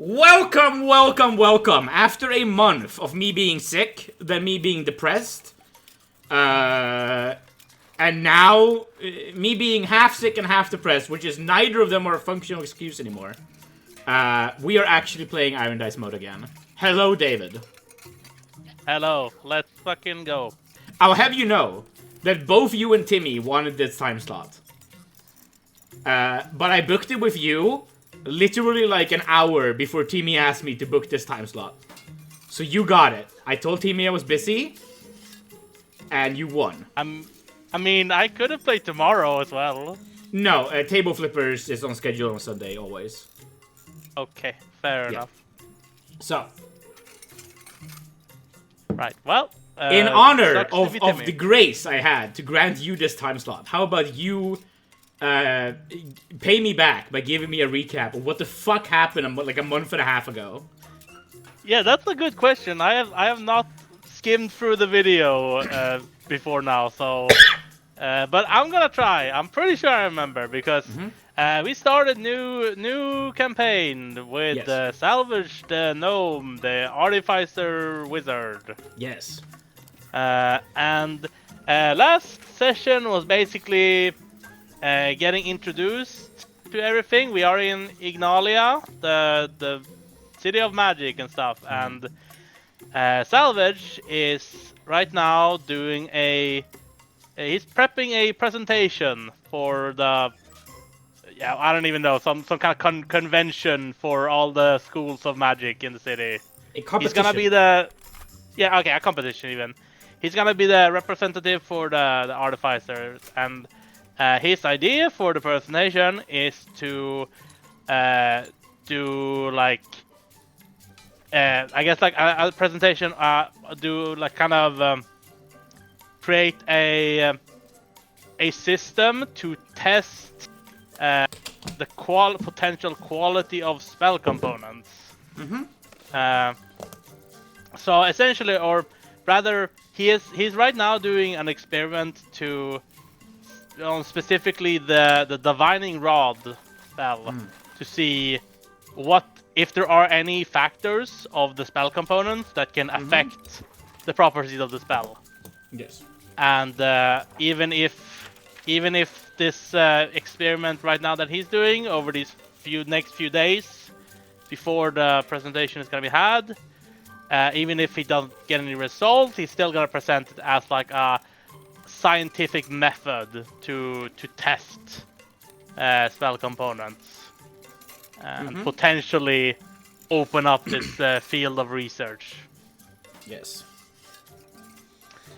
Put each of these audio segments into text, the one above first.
Welcome, welcome, welcome. After a month of me being sick, then me being depressed, and now me being half sick and half depressed, which is neither of them are a functional excuse anymore, we are actually playing Irondice mode again. Hello, David. Hello, let's fucking go. I'll have you know that both you and Timmy wanted this time slot. But I booked it with you literally like an hour before Timmy asked me to book this time slot. So you got it. I told Timmy I was busy, and you won. I mean, I could have played tomorrow as well. No, Table Flippers is on schedule on Sunday, always. Okay, fair enough. So, right, well... in honor of the grace I had to grant you this time slot, how about you pay me back by giving me a recap of what the fuck happened like a month and a half ago? Yeah, that's a good question. I have not skimmed through the video before now, so... but I'm gonna try. I'm pretty sure I remember, because we started new campaign with the Salvage, the gnome, the artificer wizard. Yes. And last session was basically getting introduced to everything. We are in Ignalia, the city of magic and stuff, and Salvage is right now doing he's prepping a presentation for the I don't even know, some kind of convention for all the schools of magic in the city. A competition. He's gonna be a competition even. He's gonna be the representative for the artificers, and his idea for the presentation is to do like I guess like a presentation, do like kind of create a system to test the potential quality of spell components. So essentially, or rather, he's right now doing an experiment to specifically the divining rod spell to see if there are any factors of the spell components that can affect the properties of the spell. Yes. And even if this experiment right now that he's doing over these next few days before the presentation is gonna be had, even if he doesn't get any results, he's still gonna present it as like a scientific method to test spell components and potentially open up this field of research. Yes.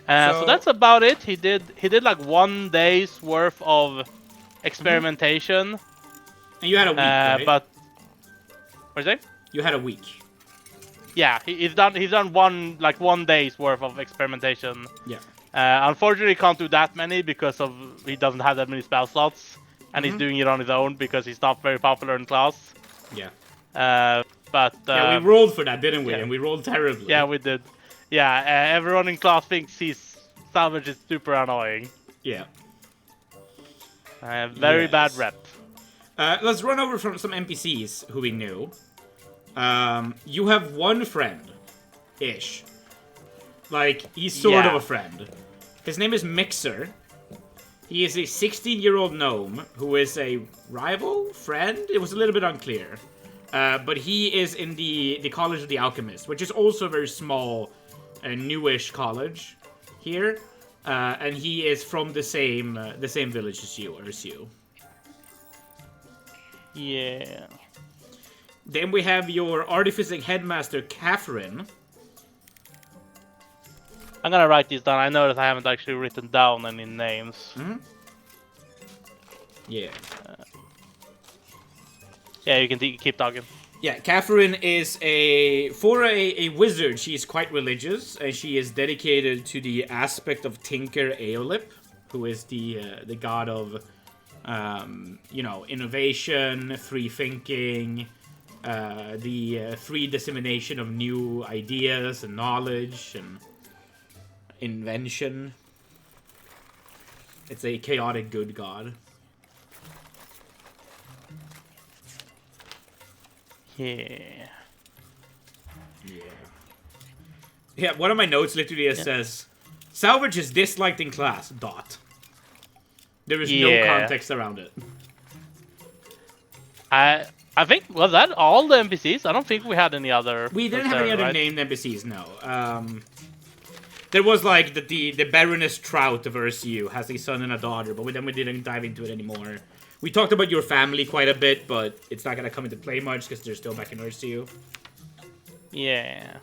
So that's about it. He did like 1 day's worth of experimentation. And you had a week, right? But what's that? You had a week. Yeah, he's done 1 day's worth of experimentation. Yeah. Unfortunately, he can't do that many because he doesn't have that many spell slots, and he's doing it on his own because he's not very popular in class. Yeah. But yeah, we rolled for that, didn't we? Yeah. And we rolled terribly. Yeah, we did. Yeah, everyone in class thinks Salvage is super annoying. Yeah. Very bad rep. Let's run over from some NPCs who we knew. You have one friend-ish. Like, he's sort of a friend. His name is Mixer. He is a 16-year-old gnome who is a rival? Friend? It was a little bit unclear. But he is in the College of the Alchemist, which is also a very small, newish college here. And he is from the same village as you. Yeah. Then we have your artificing headmaster, Catherine. I'm gonna write these down. I noticed I haven't actually written down any names. Yeah. Yeah, you can keep talking. Yeah, Catherine is a wizard. She is quite religious, and she is dedicated to the aspect of Tinker Aeolip, who is the god of, innovation, free thinking, the free dissemination of new ideas and knowledge and invention. It's a chaotic good god. Yeah. Yeah, one of my notes literally says, Salvage is disliked in class, dot. There is no context around it. I think, was that all the NPCs? I don't think we had any other. We didn't have any other named NPCs, no. There was like the Baroness Trout of Ursu has a son and a daughter, but then we didn't dive into it anymore. We talked about your family quite a bit, but it's not gonna come into play much because they're still back in Ursu. Yeah.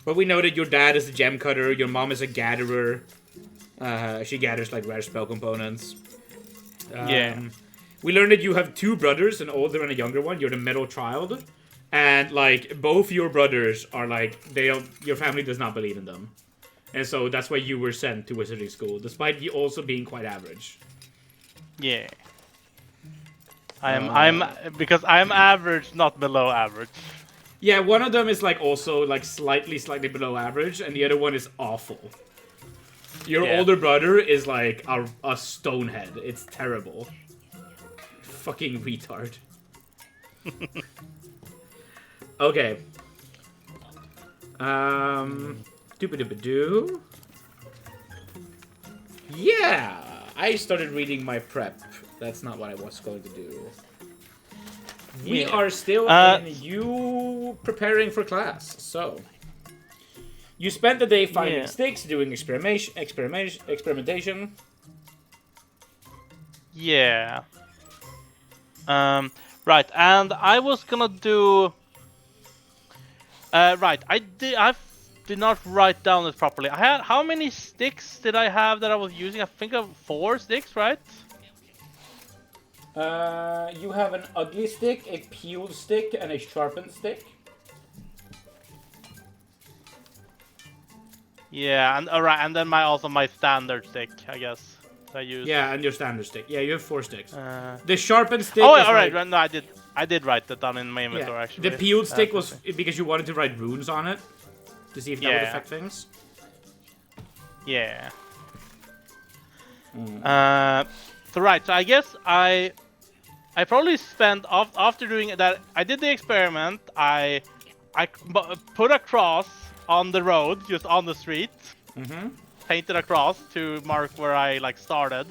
But we know that your dad is a gem cutter, your mom is a gatherer. She gathers like rare spell components. We learned that you have two brothers, an older and a younger one. You're the middle child. And like both your brothers are like your family does not believe in them. And so that's why you were sent to wizarding school, despite you also being quite average. Yeah. Because I'm average, not below average. Yeah, one of them is like also like slightly below average, and the other one is awful. Your older brother is like a stonehead. It's terrible. Fucking retard. Okay. Doop-a-doop-a-doo. Yeah! I started reading my prep. That's not what I was going to do. We are still in you preparing for class, so... You spent the day finding sticks, doing experimentation. Yeah. Right, and I was gonna do... right, I did not write down this properly. I had... How many sticks did I have that I was using? I think of 4 sticks, right? You have an ugly stick, a peeled stick, and a sharpened stick. Yeah, and alright, and then also my standard stick, I guess. I use. Yeah, and your standard stick. Yeah, you have 4 sticks. The sharpened stick. Oh, alright, no, I did write that down in my inventory actually. The peeled stick was because you wanted to write runes on it to see if that would affect things. Yeah. So right, so I guess I probably spent after doing that. I did the experiment. I put a cross on the road, just on the street. Painted a cross to mark where I like started.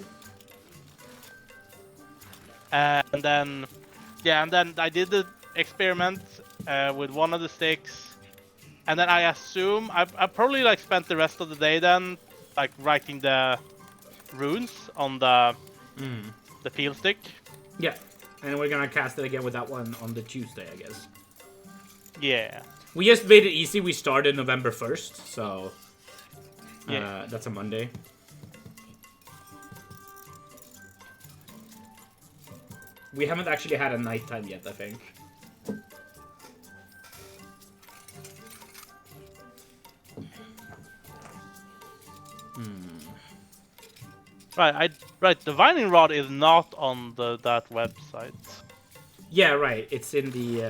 And then I did the experiment with one of the sticks. And then I assume I probably like spent the rest of the day then like writing the runes on the peel stick. Yeah, and we're gonna cast it again with that one on the Tuesday, I guess. Yeah. We just made it easy. We started November 1st, so that's a Monday. We haven't actually had a nighttime yet, I think. Right. The Vining Rod is not on that website. Yeah, right. It's in the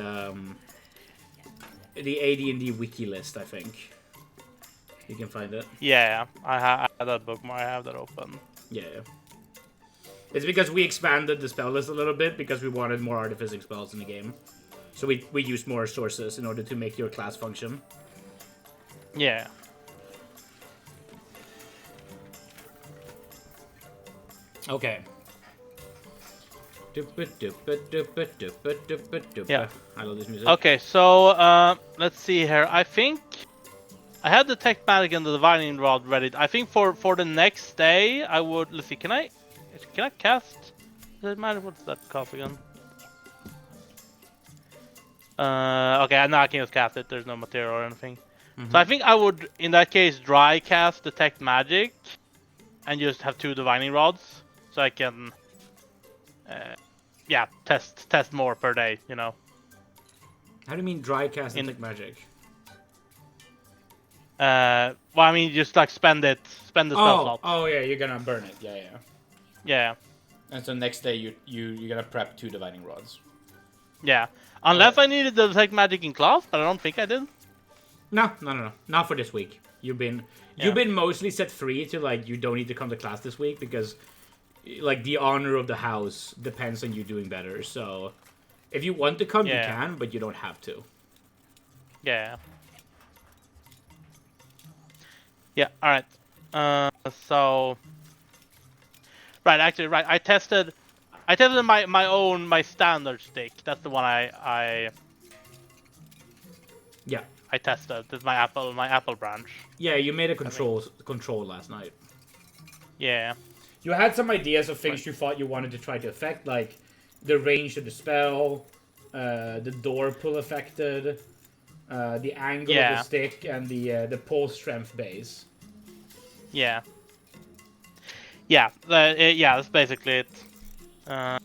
AD&D wiki list, I think. You can find it. Yeah, I have that bookmark. I have that open. Yeah. It's because we expanded the spell list a little bit because we wanted more artificing spells in the game. So we used more sources in order to make your class function. Yeah. Okay. Yeah. I love this music. Okay, so let's see here. I think I had the Tech Magic and the Divining Rod ready. I think for the next day I would. Let's see. Can I cast? Does it matter? What's that cast again? Okay, now I can just cast it. There's no material or anything. So I think I would, in that case, dry cast Detect Magic and just have 2 Divining Rods, so I can, test more per day. You know. How do you mean dry cast Detect Magic? Well, I mean, just like spend the spell slot. Oh yeah, you're gonna burn it. Yeah. And so next day you're gonna prep 2 Divining Rods. Yeah. Unless I needed the Detect Magic in class, but I don't think I did. No. Not for this week. You've been mostly set free to like you don't need to come to class this week because like the honor of the house depends on you doing better. So If you want to come, you Yeah. can, but you don't have to. Yeah. Yeah. All right. So. Right. Actually, right. I tested my standard stick. That's the one Yeah. I tested. That's my apple branch. Yeah, you made a control last night. Yeah. You had some ideas of things you thought you wanted to try to affect, like the range of the spell, the door pull affected, the angle of the stick, and the pull strength base. Yeah. Yeah. That's basically it. I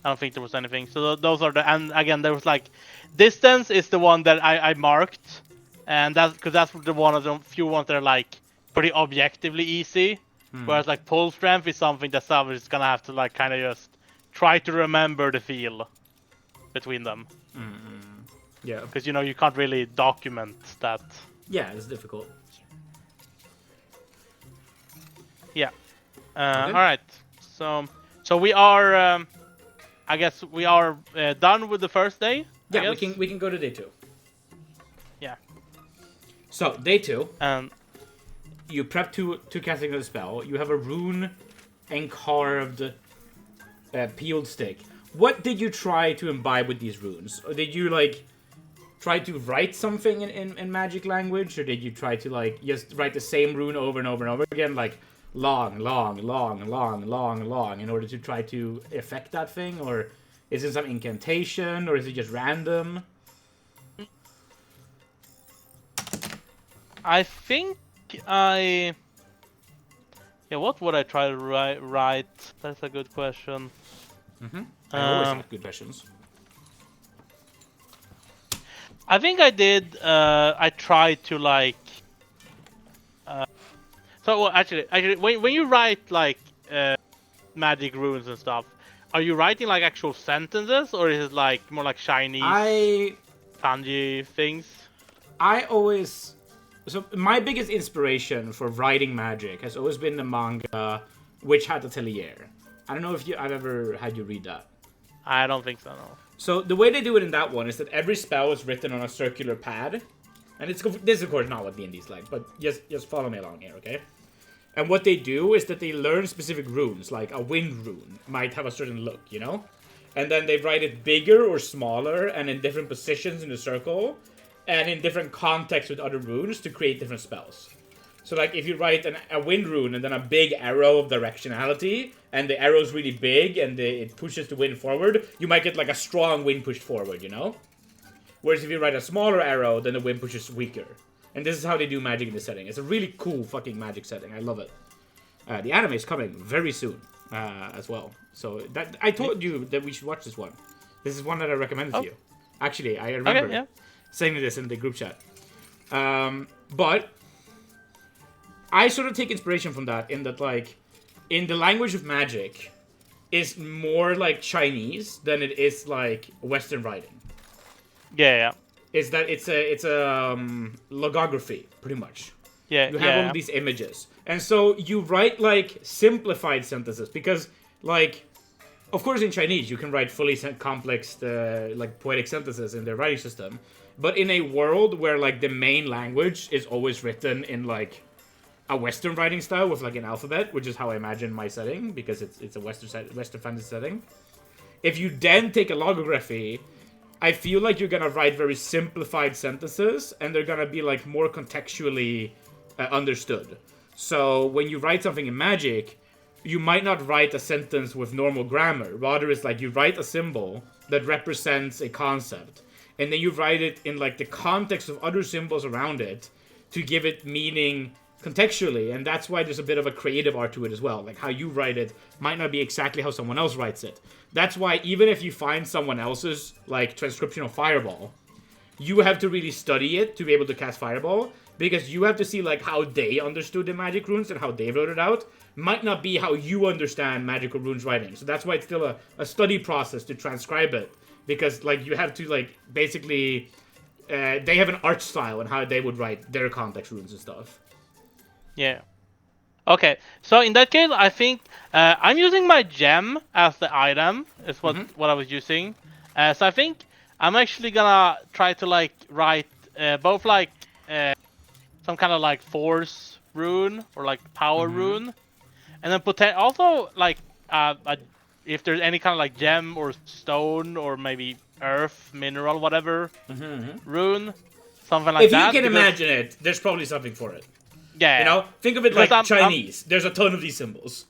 don't think there was anything. So those are and again there was like distance is the one that I marked, and that's because that's the one of the few ones that are like pretty objectively easy. Whereas like pull strength is something that Salvage is gonna have to like kind of just try to remember the feel between them. Yeah. Because you can't really document that. Yeah, it's difficult. Yeah. Okay. All right. So we are. I guess we are done with the first day. Yeah, we can go to day 2. Yeah. So day 2. And You prep to casting the spell. You have a rune and carved peeled stick. What did you try to imbibe with these runes? Or did you like try to write something in magic language, or did you try to like just write the same rune over and over and over again, like long, in order to try to affect that thing? Or is it some incantation, or is it just random? I think what would I try to write? That's a good question. I always have good questions. I think I did. I tried to like. Actually, when you write like magic runes and stuff, are you writing like actual sentences, or is it like more like Chinese kanji things? So my biggest inspiration for writing magic has always been the manga Witch Hat Atelier. I don't know if I've ever had you read that. I don't think so, no. So the way they do it in that one is that every spell is written on a circular pad. And this is of course not what D&D is like, but just follow me along here, okay? And what they do is that they learn specific runes, like a wind rune might have a certain look, And then they write it bigger or smaller and in different positions in the circle, and in different contexts with other runes to create different spells. So like if you write a wind rune and then a big arrow of directionality, and the arrow's really big and it pushes the wind forward, you might get like a strong wind pushed forward, Whereas if you write a smaller arrow, then the wind pushes weaker. And this is how they do magic in this setting. It's a really cool fucking magic setting. I love it. The anime is coming very soon as well. So that I told you that we should watch this one. This is one that I recommended to you. Actually, I remember saying this in the group chat. But I sort of take inspiration from that in that, like, in the language of magic is more like Chinese than it is like Western writing. Yeah. Is that it's a logography, pretty much. Yeah. You have all these images. And so you write like simplified sentences because, like, of course in Chinese you can write fully complex like poetic sentences in their writing system. But in a world where like the main language is always written in like a Western writing style with like an alphabet, which is how I imagine my setting because it's a Western fantasy setting. If you then take a logography, I feel like you're gonna write very simplified sentences, and they're gonna be like more contextually understood. So when you write something in magic, you might not write a sentence with normal grammar. Rather, it's like you write a symbol that represents a concept, and then you write it in like the context of other symbols around it to give it meaning contextually. And that's why there's a bit of a creative art to it as well. Like how you write it might not be exactly how someone else writes it. That's why even if you find someone else's like transcription of Fireball, you have to really study it to be able to cast Fireball, because you have to see like how they understood the magic runes and how they wrote it out might not be how you understand magical runes writing. So that's why it's still a study process to transcribe it, because like you have to like basically they have an art style and how they would write their context runes and stuff. Yeah. Okay, so in that case, I think I'm using my gem as the item. Is what I was using. So I think I'm actually gonna try to like write both like some kind of like force rune or like power rune, and then also like if there's any kind of like gem or stone or maybe earth, mineral, whatever rune, something like If that. you can imagine it, there's probably something for it. Yeah. You know, think of it like I'm Chinese. There's a ton of these symbols.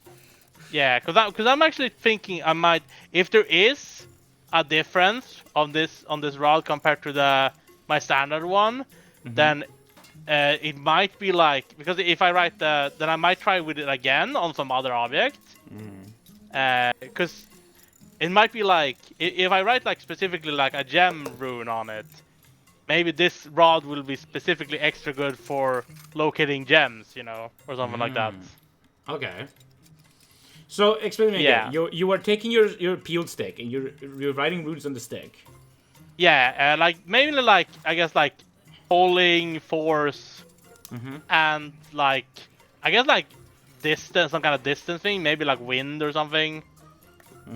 Yeah, because I'm actually thinking I might, if there is a difference on this rod compared to my standard one, then it might be like, because if I write then I might try with it again on some other object. Because it might be like if I write like specifically like a gem rune on it, maybe this rod will be specifically extra good for locating gems, you know, or something like that. Okay. So explain to me again. You are taking your peeled stick and you're writing runes on the stick. Yeah, like mainly like I guess like pulling force and like I guess like distance, some kind of distance thing, maybe like wind or something,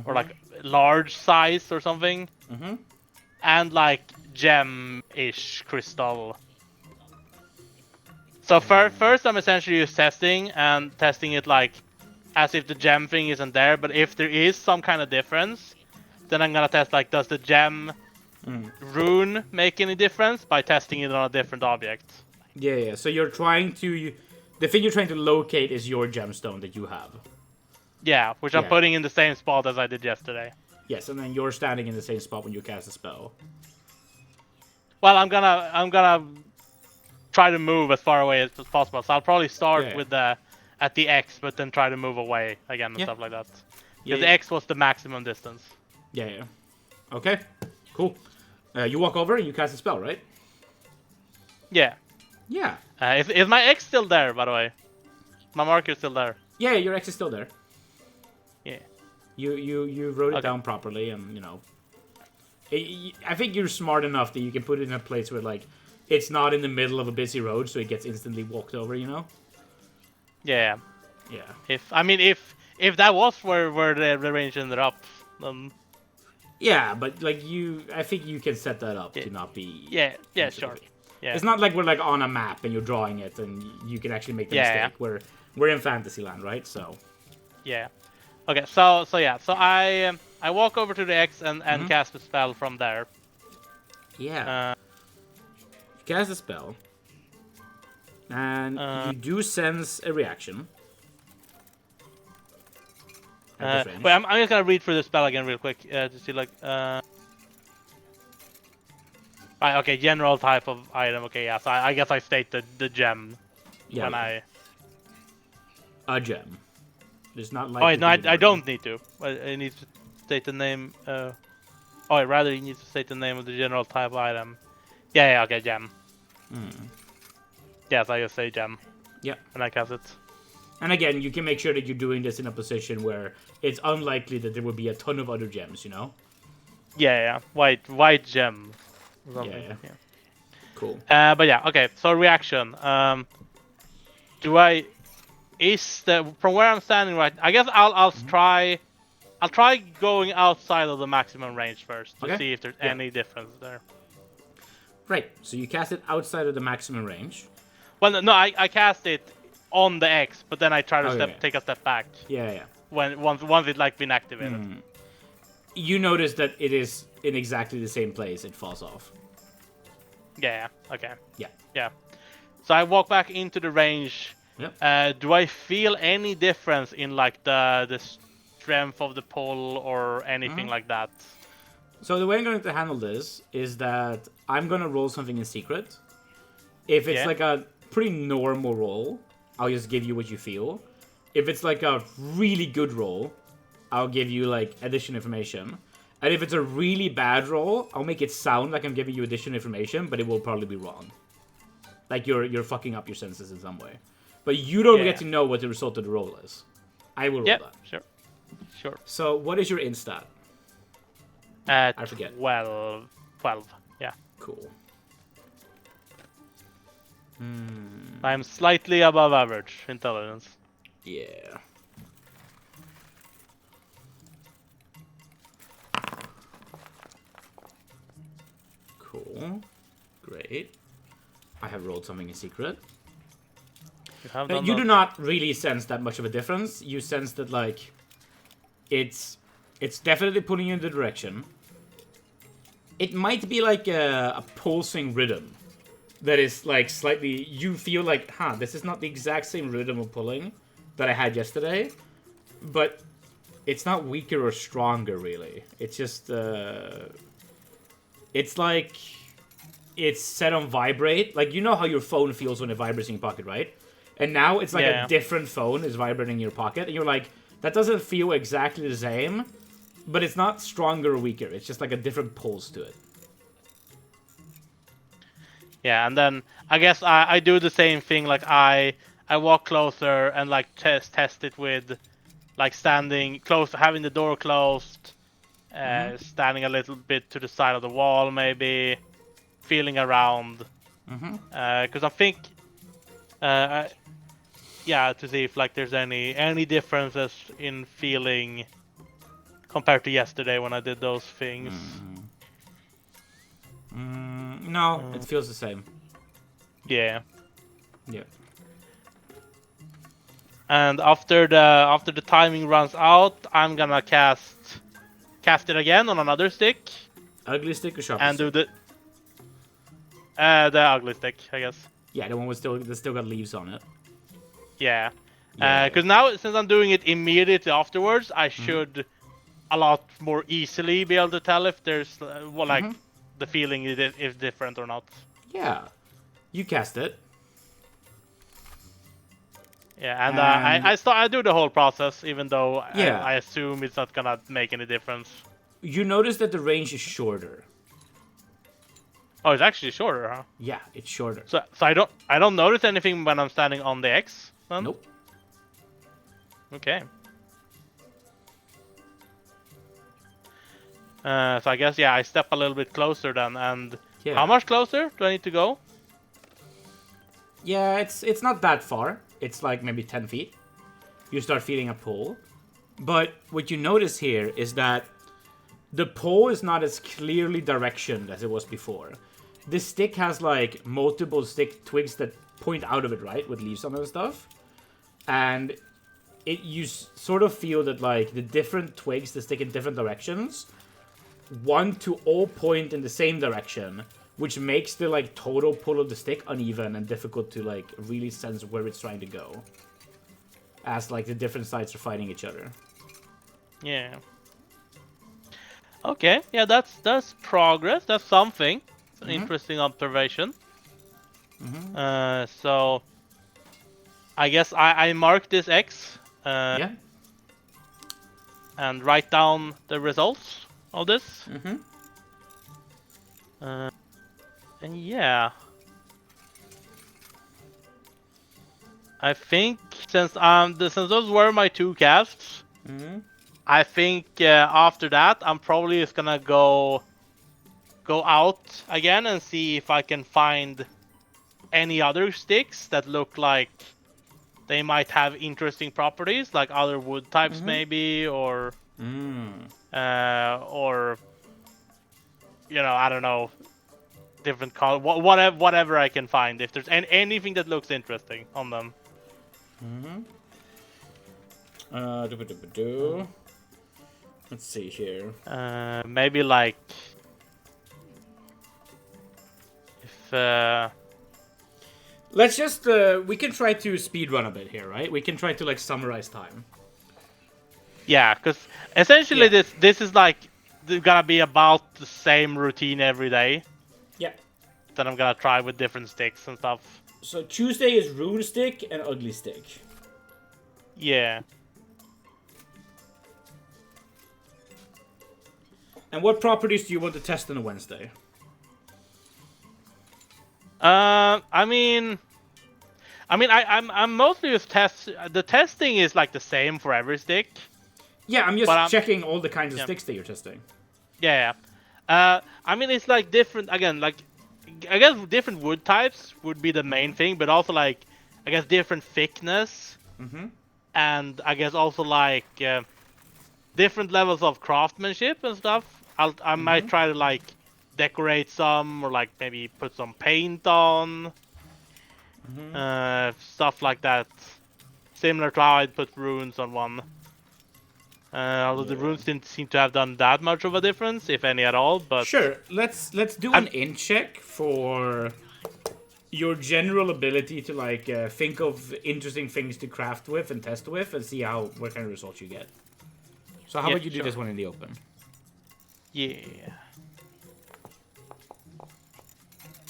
or like large size or something, and like gem-ish crystal. So first I'm essentially just testing it like as if the gem thing isn't there, but if there is some kind of difference, then I'm gonna test like, does the gem rune make any difference by testing it on a different object? Yeah. So you're trying to, the thing you're trying to locate is your gemstone that you have. Yeah, which I'm putting in the same spot as I did yesterday. Yes, and then you're standing in the same spot when you cast a spell. Well, I'm gonna try to move as far away as possible. So I'll probably start with at the X, but then try to move away again and stuff like that. Because the X was the maximum distance. Yeah. Okay. Cool. You walk over and you cast a spell, right? Yeah. Yeah. Is my X still there, by the way? My marker's still there. Yeah, your X is still there. Yeah. You wrote it down properly, and you know. I think you're smart enough that you can put it in a place where like it's not in the middle of a busy road, so it gets instantly walked over. You know. Yeah. Yeah. If that was where the range ended up, yeah, but like I think you can set that up to not be. Yeah, sure. Yeah. It's not like we're like on a map and you're drawing it and you can actually make the mistake. We're in Fantasyland, right? So. Yeah. Okay. So I walk over to the X and cast a spell from there. Yeah. You cast a spell. And you do sense a reaction. Wait, I'm just gonna read through the spell again real quick to see like. Right, okay, general type of item. Okay, yeah. So I guess I state the gem when I. A gem. There's not like. Oh wait, no, I don't need to. I need to state the name. Oh, wait, rather you need to state the name of the general type of item. Yeah, okay, gem. Yes, I just say gem. Yeah. When I cast it. And again, you can make sure that you're doing this in a position where it's unlikely that there will be a ton of other gems, you know? Yeah. White gem. Yeah. Cool. But yeah, okay. So reaction. From where I'm standing right, I guess I'll try going outside of the maximum range first to see if there's any difference there. Right. So you cast it outside of the maximum range. Well, no, I cast it on the X, but then I try to take a step back. Yeah. Once it like been activated. You notice that it is in exactly the same place. It falls off. Yeah. Okay. Yeah. So I walk back into the range. Yep. Do I feel any difference in like the strength of the pull or anything like that? So the way I'm going to handle this is that I'm going to roll something in secret. If it's like a pretty normal roll, I'll just give you what you feel. If it's like a really good roll, I'll give you like additional information. And if it's a really bad roll, I'll make it sound like I'm giving you additional information, but it will probably be wrong. Like you're fucking up your senses in some way. But you don't get to know what the result of the roll is. I will roll that. Sure. So what is your instat? I forget. 12. Yeah. Cool. I'm slightly above average intelligence. Yeah. Cool. Great. I have rolled something in secret. You do not really sense that much of a difference. You sense that, like, it's definitely pulling you in the direction. It might be like a pulsing rhythm that is, like, slightly... You feel like, this is not the exact same rhythm of pulling that I had yesterday. But it's not weaker or stronger, really. It's just... It's like... It's set on vibrate. Like, you know how your phone feels when it vibrates in your pocket, right? And now it's like a different phone is vibrating in your pocket. And you're like, that doesn't feel exactly the same. But it's not stronger or weaker. It's just like a different pulse to it. Yeah, and then I guess I do the same thing. Like I walk closer and like test it with like standing close, having the door closed, standing a little bit to the side of the wall, maybe feeling around. Because I think, to see if like there's any differences in feeling compared to yesterday when I did those things. No, it feels the same. Yeah. Yeah. And after the timing runs out, I'm gonna cast it again on another stick. Ugly stick or sharp and stick? do the ugly stick, I guess. Yeah, the one with that still got leaves on it. Yeah. Because now since I'm doing it immediately afterwards, I should a lot more easily be able to tell if there's the feeling is different or not. Yeah. You cast it. Yeah, and I do the whole process, even though I assume it's not gonna make any difference. You notice that the range is shorter. Oh, it's actually shorter, huh? Yeah, it's shorter. So I don't notice anything when I'm standing on the X, then? Nope. Okay. So I guess I step a little bit closer then, and how much closer do I need to go? Yeah, it's not that far. It's like maybe 10 feet. You start feeling a pull. But what you notice here is that the pull is not as clearly directioned as it was before. This stick has like multiple stick twigs that point out of it, right? With leaves on it and stuff. And you sort of feel that like the different twigs that stick in different directions want to all point in the same direction, which makes the like total pull of the stick uneven and difficult to like really sense where it's trying to go, as like the different sides are fighting each other. Yeah. Okay. Yeah, that's progress. That's something. It's an interesting observation. So I guess I mark this X. And write down the results of this. And yeah, I think since those were my two casts, I think after that I'm probably just gonna go out again and see if I can find any other sticks that look like they might have interesting properties, like other wood types maybe, or I don't know, different color, whatever I can find. If there's anything that looks interesting on them. Let's see here. Maybe like if. Let's just we can try to speedrun a bit here, right? We can try to like summarize time. Yeah, because essentially this is like gonna be about the same routine every day. Yeah. That I'm gonna try with different sticks and stuff. So Tuesday is Rune Stick and Ugly Stick. Yeah. And what properties do you want to test on a Wednesday? I'm mostly just the testing is like the same for every stick. Yeah, I'm just checking all the kinds of sticks that you're testing. Yeah. It's like different again. Like, I guess different wood types would be the main thing, but also like, I guess different thickness, and I guess also like different levels of craftsmanship and stuff. I might try to like decorate some, or like maybe put some paint on, stuff like that. Similar to how I'd put runes on one. Although the runes didn't seem to have done that much of a difference, if any at all. But sure, let's do an in check for your general ability to like think of interesting things to craft with and test with, and see what kind of results you get. So how about you do this one in the open? Yeah.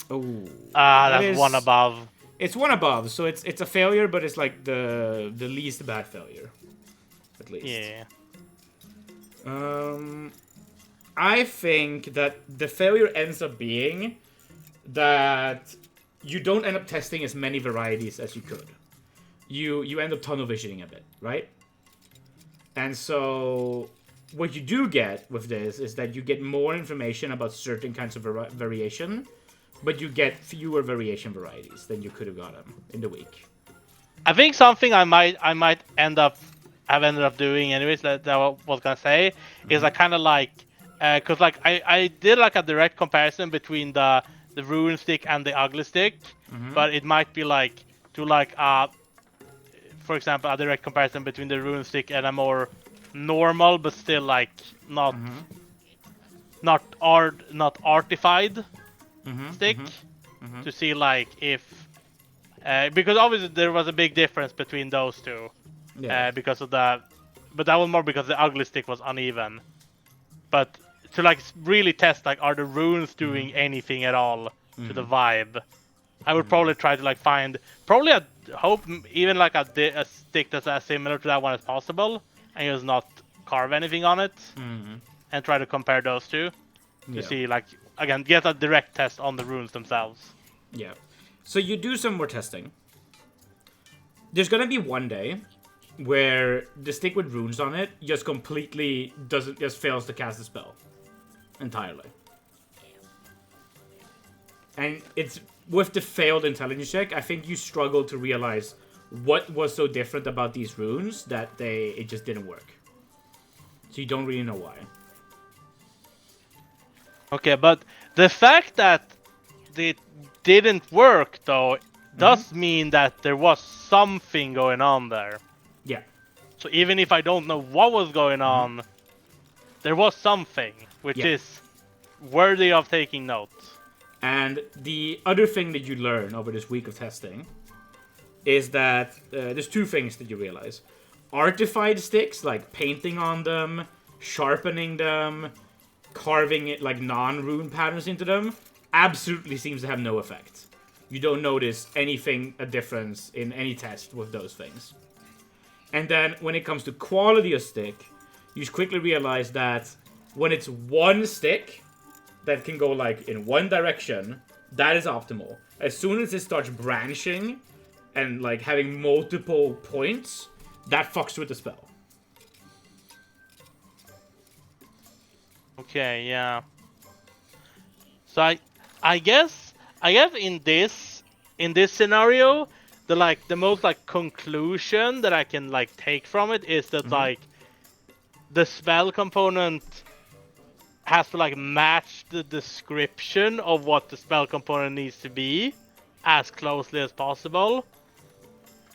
Oh. That's one above. It's one above, so it's a failure, but it's like the least bad failure, at least. Yeah. I think that the failure ends up being that you don't end up testing as many varieties as you could. You end up tunnel visioning a bit, right? And so what you do get with this is that you get more information about certain kinds of variation, but you get fewer variation varieties than you could have gotten in the week. I think something I might ended up doing anyways, that I was gonna say, is I kind of like, cause like I did like a direct comparison between the rune stick and the ugly stick, but it might be like to like for example, a direct comparison between the rune stick and a more normal but still like not artified stick, to see like if because obviously there was a big difference between those two. Because of the, but that was more because the ugly stick was uneven. But to like really test, like, are the runes doing anything at all to the vibe? I would probably try to like find even like a stick that's as similar to that one as possible, and just not carve anything on it, and try to compare those two to see, like, again, get a direct test on the runes themselves. Yeah. So you do some more testing. There's gonna be one day where the stick with runes on it just completely fails to cast a spell entirely. And it's with the failed intelligence check, I think you struggle to realize what was so different about these runes that it just didn't work. So you don't really know why. Okay, but the fact that it didn't work though does mean that there was something going on there. Yeah. So even if I don't know what was going on, there was something which is worthy of taking note. And the other thing that you learn over this week of testing is that there's two things that you realize. Artified sticks, like painting on them, sharpening them, carving it like non-rune patterns into them, absolutely seems to have no effect. You don't notice a difference in any test with those things. And then when it comes to quality of stick, you quickly realize that when it's one stick that can go like in one direction, that is optimal. As soon as it starts branching and like having multiple points, that fucks with the spell. Okay, yeah. So I guess in this scenario, the most like conclusion that I can like take from it is that like the spell component has to like match the description of what the spell component needs to be as closely as possible.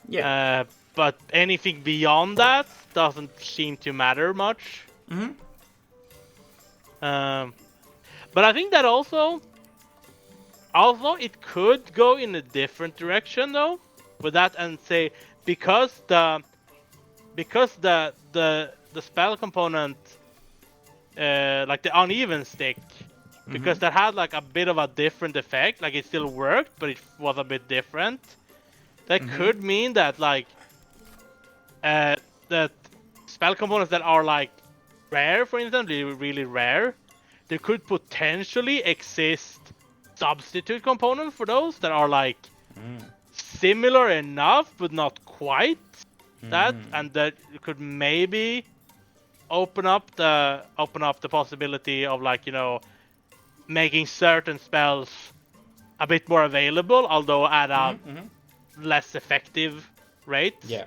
Yeah. But anything beyond that doesn't seem to matter much. But I think that also it could go in a different direction though, with that, and say because the spell component, like the uneven stick, because that had like a bit of a different effect, like it still worked, but it was a bit different. That could mean that like that spell components that are like rare, for instance, really rare, there could potentially exist substitute components for those that are like similar enough but not quite that, and that could maybe open up the possibility of, like, you know, making certain spells a bit more available, although at a less effective rate. Yeah.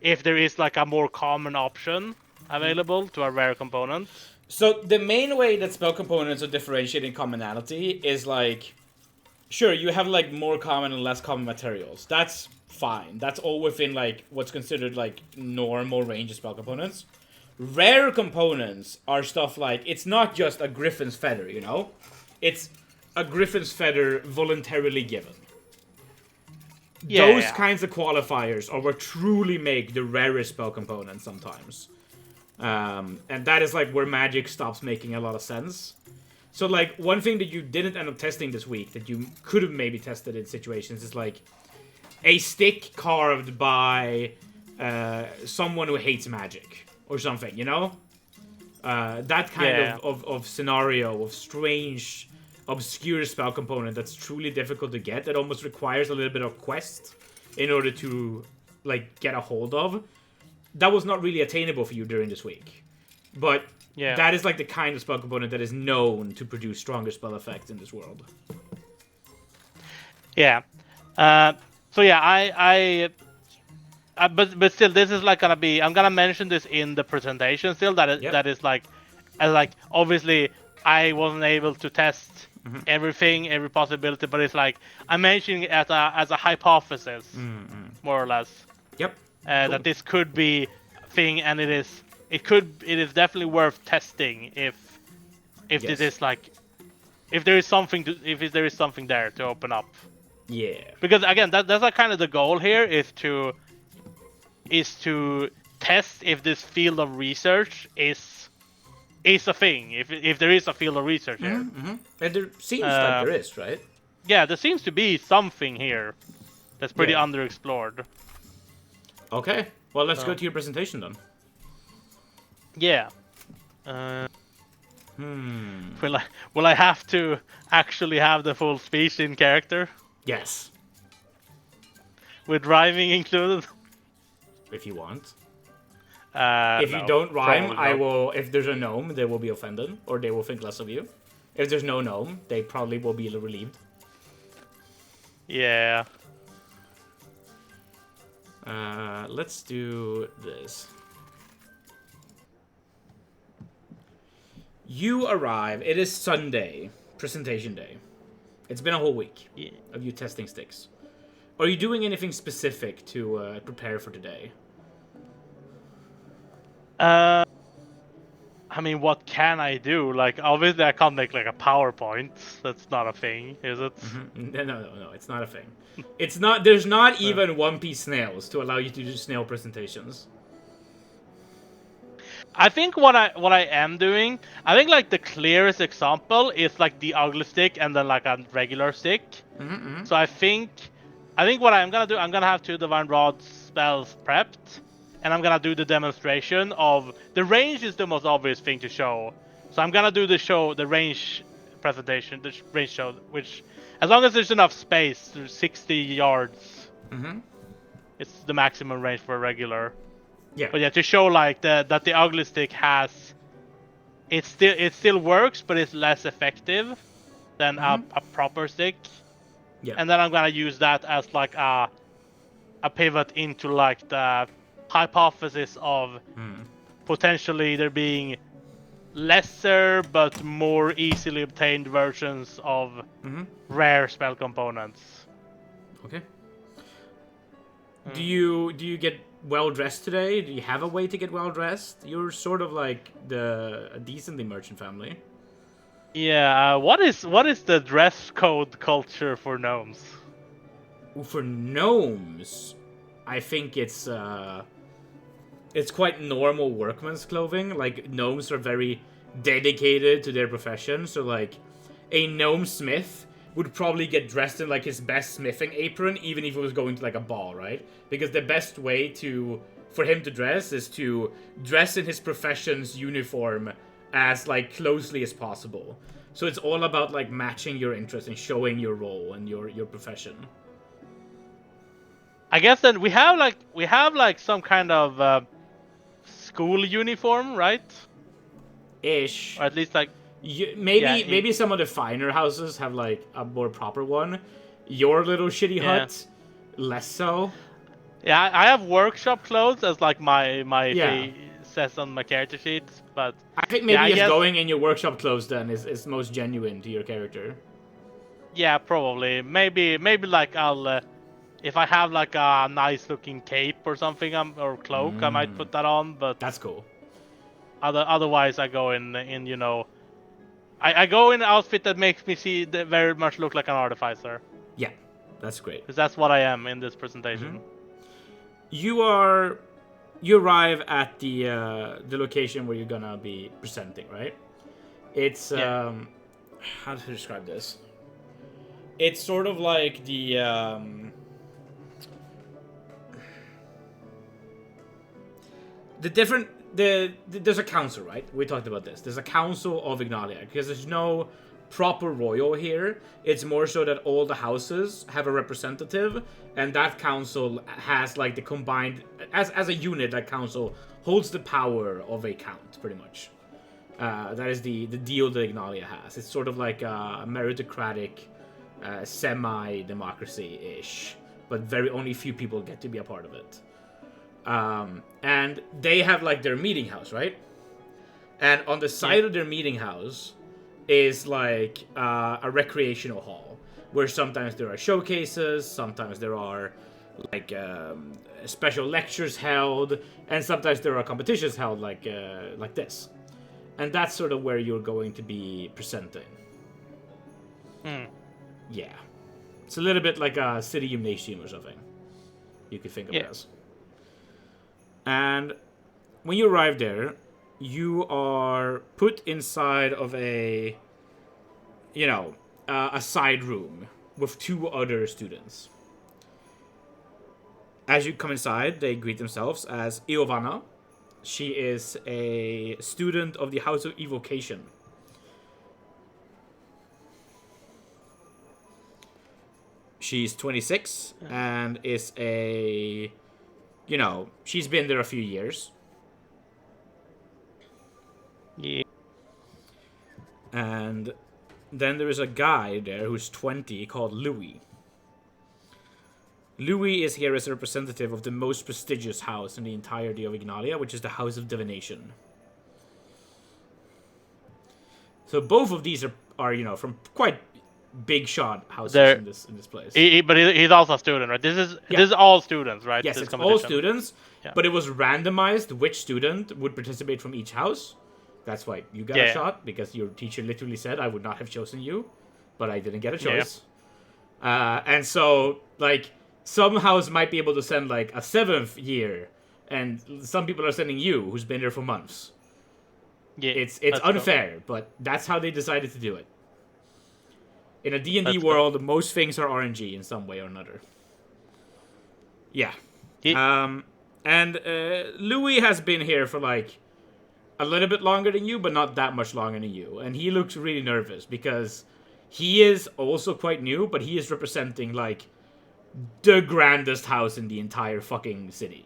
If there is like a more common option available to a rare component. So the main way that spell components are differentiating commonality is like, sure, you have like more common and less common materials. That's fine. That's all within like what's considered like normal range of spell components. Rare components are stuff like, it's not just a griffin's feather, you know? It's a griffin's feather voluntarily given. Those kinds of qualifiers are what truly make the rarest spell components sometimes. And that is like where magic stops making a lot of sense. So like one thing that you didn't end up testing this week that you could have maybe tested in situations is like a stick carved by someone who hates magic or something, you know? That kind of scenario of strange, obscure spell component that's truly difficult to get, that almost requires a little bit of quest in order to like get a hold of. That was not really attainable for you during this week. But that is like the kind of spell component that is known to produce stronger spell effects in this world. Yeah. So yeah, but still, this is like gonna be. I'm gonna mention this in the presentation still. That is like obviously I wasn't able to test everything, every possibility, but it's like I'm mentioning it as a hypothesis, more or less. Yep. Cool. That this could be a thing, and it is definitely worth testing if it is like if there is something there to open up. Yeah. Because again, that's like kind of the goal here is to test if this field of research is a thing. If there is a field of research here. And there seems like there is, right? Yeah, there seems to be something here that's pretty underexplored. Okay. Well, let's go to your presentation then. Yeah. Will I have to actually have the full speech in character? Yes. With rhyming included? If you want. If you don't rhyme, I will. If there's a gnome, they will be offended, or they will think less of you. If there's no gnome, they probably will be relieved. Yeah. Let's do this. You arrive. It is Sunday, presentation day. It's been a whole week of you testing sticks. Are you doing anything specific to prepare for today? I mean, what can I do? Like, obviously, I can't make like a PowerPoint. That's not a thing, is it? No, it's not a thing. It's not. There's not even One Piece snails to allow you to do snail presentations. I think what I am doing, I think like the clearest example is like the ugly stick and then like a regular stick. So I think what I'm gonna do, I'm gonna have 2 Divine Rod spells prepped, and I'm gonna do the demonstration of the range is the most obvious thing to show. So I'm gonna do the range presentation, the range show, which as long as there's enough space, there's 60 yards. It's the maximum range for a regular. Yeah. But yeah, to show like that the ugly stick has, it still works, but it's less effective than a proper stick. Yeah. And then I'm gonna use that as like a pivot into like the hypothesis of potentially there being lesser but more easily obtained versions of rare spell components. Okay. Do you get well dressed today? Do you have a way to get well dressed? You're sort of like a decently merchant family. Yeah. What is the dress code culture for gnomes? For gnomes, I think it's quite normal workman's clothing. Like, gnomes are very dedicated to their profession, so like a gnome smith would probably get dressed in like his best smithing apron, even if he was going to like a ball, right? Because the best way for him to dress is to dress in his profession's uniform as like closely as possible. So it's all about like matching your interest and showing your role and your profession. I guess then we have like some kind of school uniform, right? Ish. Or at least like maybe some of the finer houses have like a more proper one. Your little shitty hut, less so. Yeah, I have workshop clothes as like my says on my character sheet. But I think maybe just going in your workshop clothes then is most genuine to your character. Yeah, probably. Maybe like I'll if I have like a nice looking cape or something or cloak, I might put that on. But that's cool. Otherwise, I go in you know, I go in an outfit that makes me very much look like an artificer. Yeah, that's great. Because that's what I am in this presentation. You arrive at the location where you're gonna be presenting, right? It's how to describe this? It's sort of like the different there's a council, right? We talked about this. There's a council of Ignalia because there's no proper royal here. It's more so that all the houses have a representative, and that council has like the combined as a unit. That council holds the power of a count, pretty much. That is the deal that Ignalia has. It's sort of like a meritocratic, semi-democracy-ish, but very only few people get to be a part of it. And they have like their meeting house, right? And on the side of their meeting house is like a recreational hall where sometimes there are showcases, sometimes there are like special lectures held, and sometimes there are competitions held like this. And that's sort of where you're going to be presenting. Yeah. It's a little bit like a city gymnasium or something. You could think of it as. And when you arrive there, you are put inside of a side room with 2 other students. As you come inside, they greet themselves as Iovana. She is a student of the House of Evocation. She's 26 and is she's been there a few years. Yeah. And then there is a guy there who's 20 called Louis. Louis is here as a representative of the most prestigious house in the entirety of Ignalia, which is the House of Divination. So both of these are from quite big shot houses in this place. But he's also a student, right? This is all students, right? Yes, it's all students. Yeah. But it was randomized which student would participate from each house. That's why you got a shot, because your teacher literally said I would not have chosen you, but I didn't get a choice. And so like some house might be able to send like a 7th year, and some people are sending you who's been there for months. Yeah, it's unfair, but that's how they decided to do it. In a D&D world, most things are RNG in some way or another. Yeah. And Louis has been here for like a little bit longer than you, but not that much longer than you. And he looks really nervous because he is also quite new, but he is representing like the grandest house in the entire fucking city,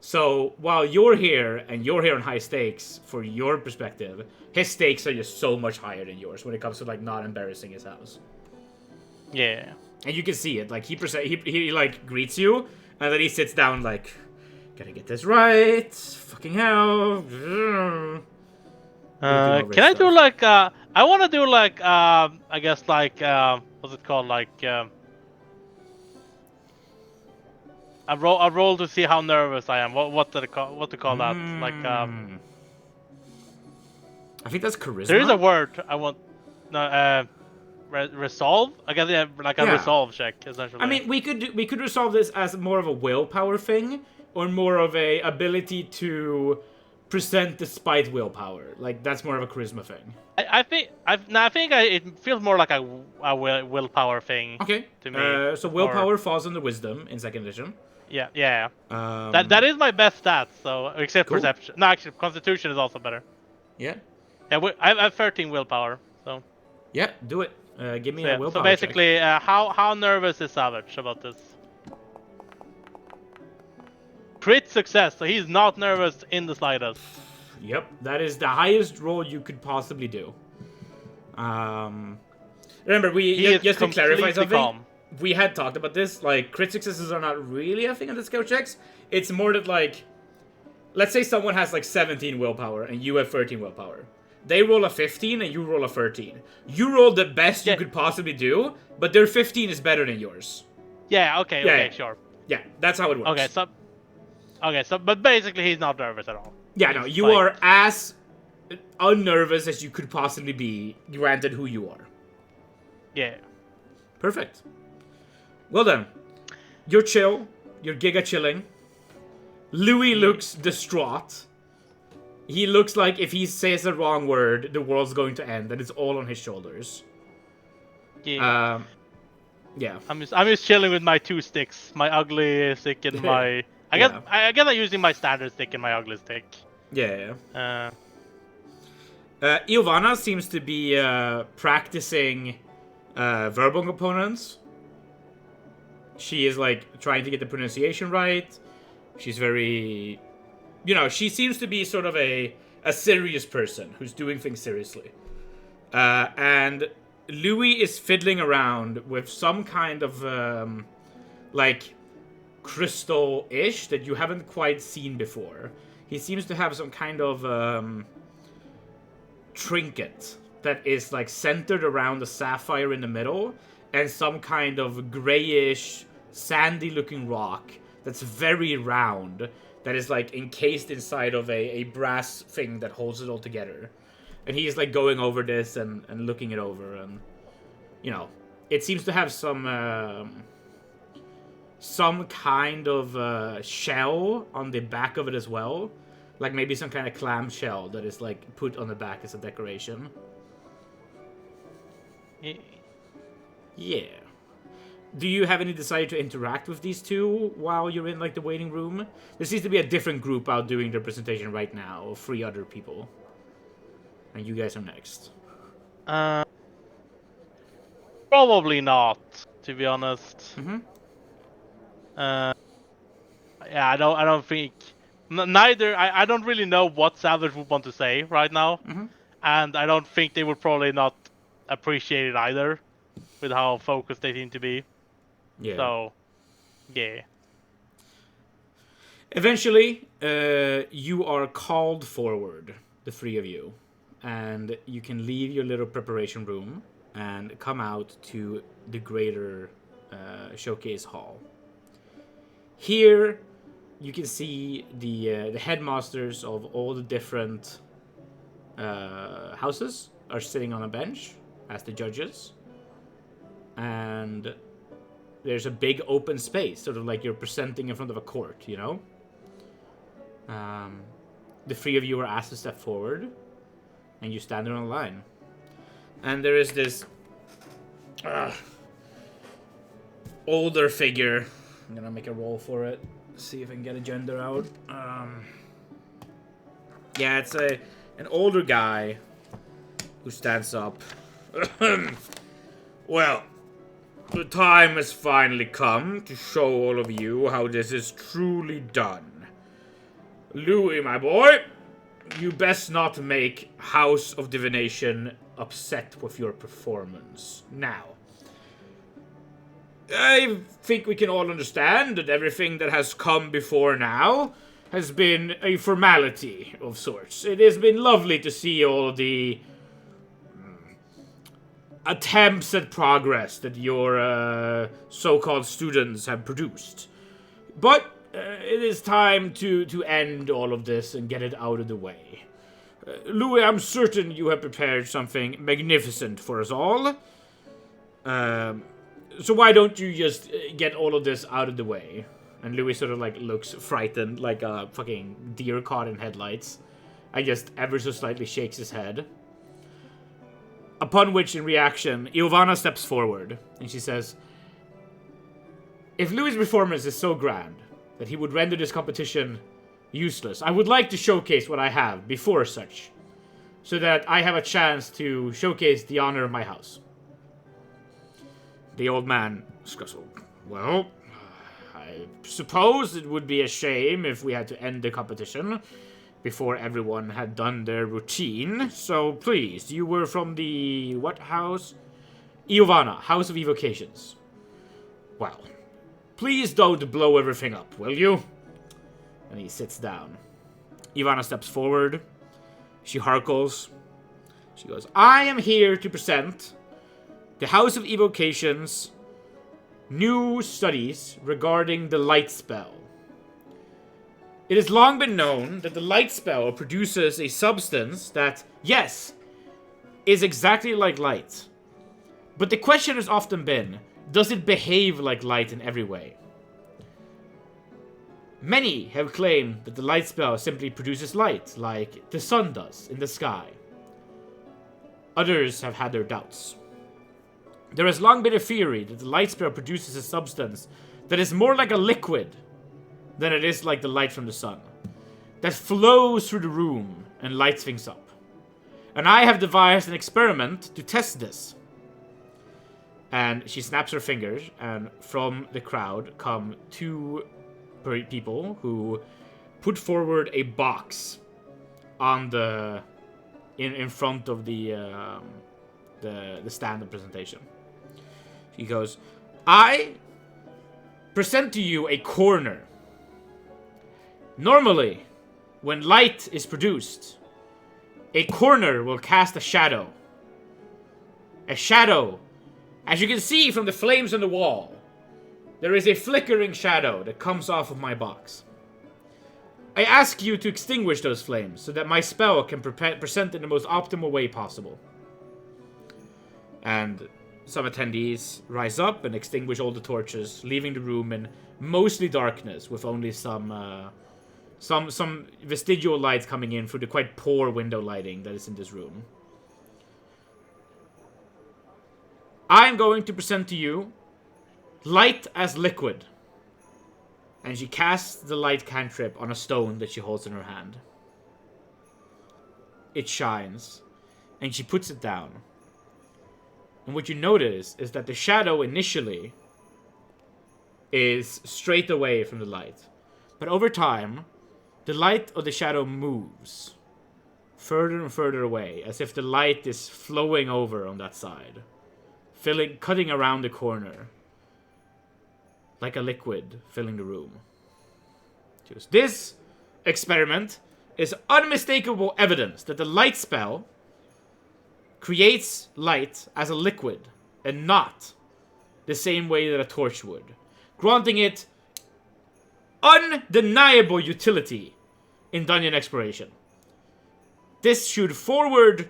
So while you're here and you're here on high stakes for your perspective, his stakes are just so much higher than yours when it comes to like not embarrassing his house. Yeah. And you can see it. Like he like greets you, and then he sits down like, gotta get this right. Fucking hell. Can I do like I want to do like I guess like what's it called, like a roll to see how nervous I am. What to call that? Like I think that's charisma. There is a word I want. No, resolve. I guess like a resolve check essentially. I mean, we could resolve this as more of a willpower thing, or more of a ability to present despite willpower. Like that's more of a charisma thing. I think it feels more like a willpower thing. Okay. To me. So willpower falls under wisdom in 2nd edition. Yeah. That is my best stat. So except perception. No, actually, constitution is also better. Yeah. Yeah, I have 13 willpower. So. Yeah, do it. Give me a willpower. So basically, how nervous is Salvage about this? Crit success. So he's not nervous in the slightest. Yep, that is the highest roll you could possibly do. Remember, just to clarify something. Calm. We had talked about this. Like crit successes are not really a thing on the skill checks. It's more that like let's say someone has like 17 willpower and you have 13 willpower. They roll a 15 and you roll a 13. You roll the best you could possibly do, but their 15 is better than yours. Yeah, okay, sure. Yeah, that's how it works. Okay, so but basically he's not nervous at all. Yeah, no, you are as unnervous as you could possibly be, granted who you are. Yeah. Perfect. Well then, you're chill. You're giga chilling. Louis looks distraught. He looks like if he says the wrong word, the world's going to end, and it's all on his shoulders. Yeah. Yeah. I'm just chilling with my 2 sticks, my ugly stick and my. I guess I'm using my standard stick and my ugly stick. Yeah. Iovana seems to be practicing verbal components. She is like trying to get the pronunciation right. She's very, she seems to be sort of a serious person who's doing things seriously. And Louis is fiddling around with some kind of like crystal-ish that you haven't quite seen before. He seems to have some kind of trinket that is like centered around a sapphire in the middle and some kind of grayish, sandy-looking rock that's very round that is like encased inside of a brass thing that holds it all together. And he's like going over this and looking it over, and it seems to have some kind of shell on the back of it as well. Like maybe some kind of clam shell that is like put on the back as a decoration. Yeah. Do you have any desire to interact with these two while you're in like the waiting room? There seems to be a different group out doing their presentation right now, of 3 other people. And you guys are next. Probably not, to be honest. Mm-hmm. Yeah, I don't think. Neither. I don't really know what Salvage would want to say right now, and I don't think they would probably not appreciate it either, with how focused they seem to be. Yeah. So, yeah. Eventually, you are called forward, the 3 of you, and you can leave your little preparation room and come out to the greater showcase hall. Here, you can see the headmasters of all the different houses are sitting on a bench as the judges, and there's a big open space, sort of like you're presenting in front of a court, The 3 of you are asked to step forward, and you stand there on a line. And there is this older figure. I'm gonna make a roll for it. See if I can get a gender out. Yeah, it's an older guy who stands up. Well, the time has finally come to show all of you how this is truly done. Louis, my boy, you best not make House of Divination upset with your performance. Now, I think we can all understand that everything that has come before now has been a formality of sorts. It has been lovely to see all the attempts at progress that your so-called students have produced. But it is time to end all of this and get it out of the way. Louis, I'm certain you have prepared something magnificent for us all. So why don't you just get all of this out of the way? And Louis sort of like looks frightened, like a fucking deer caught in headlights. I just ever so slightly shakes his head. Upon which, in reaction, Iovana steps forward, and she says, if Louis' performance is so grand that he would render this competition useless, I would like to showcase what I have before such, so that I have a chance to showcase the honor of my house. The old man scustled. Well, I suppose it would be a shame if we had to end the competition before everyone had done their routine. So please, you were from the what house? Iovana, House of Evocations. Well, please don't blow everything up, will you? And he sits down. Ivana steps forward. She harkles. She goes, I am here to present the House of Evocation's new studies regarding the light spell. It has long been known that the light spell produces a substance that, yes, is exactly like light. But the question has often been, does it behave like light in every way? Many have claimed that the light spell simply produces light, like the sun does in the sky. Others have had their doubts. There has long been a theory that the light spell produces a substance that is more like a liquid than it is like the light from the sun, that flows through the room and lights things up. And I have devised an experiment to test this. And she snaps her fingers, and from the crowd come two people who put forward a box on the in front of the stand of presentation. She goes, I present to you a corner. Normally, when light is produced, a corner will cast a shadow. A shadow. As you can see from the flames on the wall, there is a flickering shadow that comes off of my box. I ask you to extinguish those flames so that my spell can present in the most optimal way possible. And some attendees rise up and extinguish all the torches, leaving the room in mostly darkness with only some vestigial lights coming in through the quite poor window lighting that is in this room. I'm going to present to you light as liquid. And she casts the light cantrip on a stone that she holds in her hand. It shines, and she puts it down. And what you notice is that the shadow initially is straight away from the light. But over time, the light of the shadow moves further and further away, as if the light is flowing over on that side, cutting around the corner, like a liquid filling the room. This experiment is unmistakable evidence that the light spell creates light as a liquid and not the same way that a torch would, granting it undeniable utility in dungeon exploration. This should forward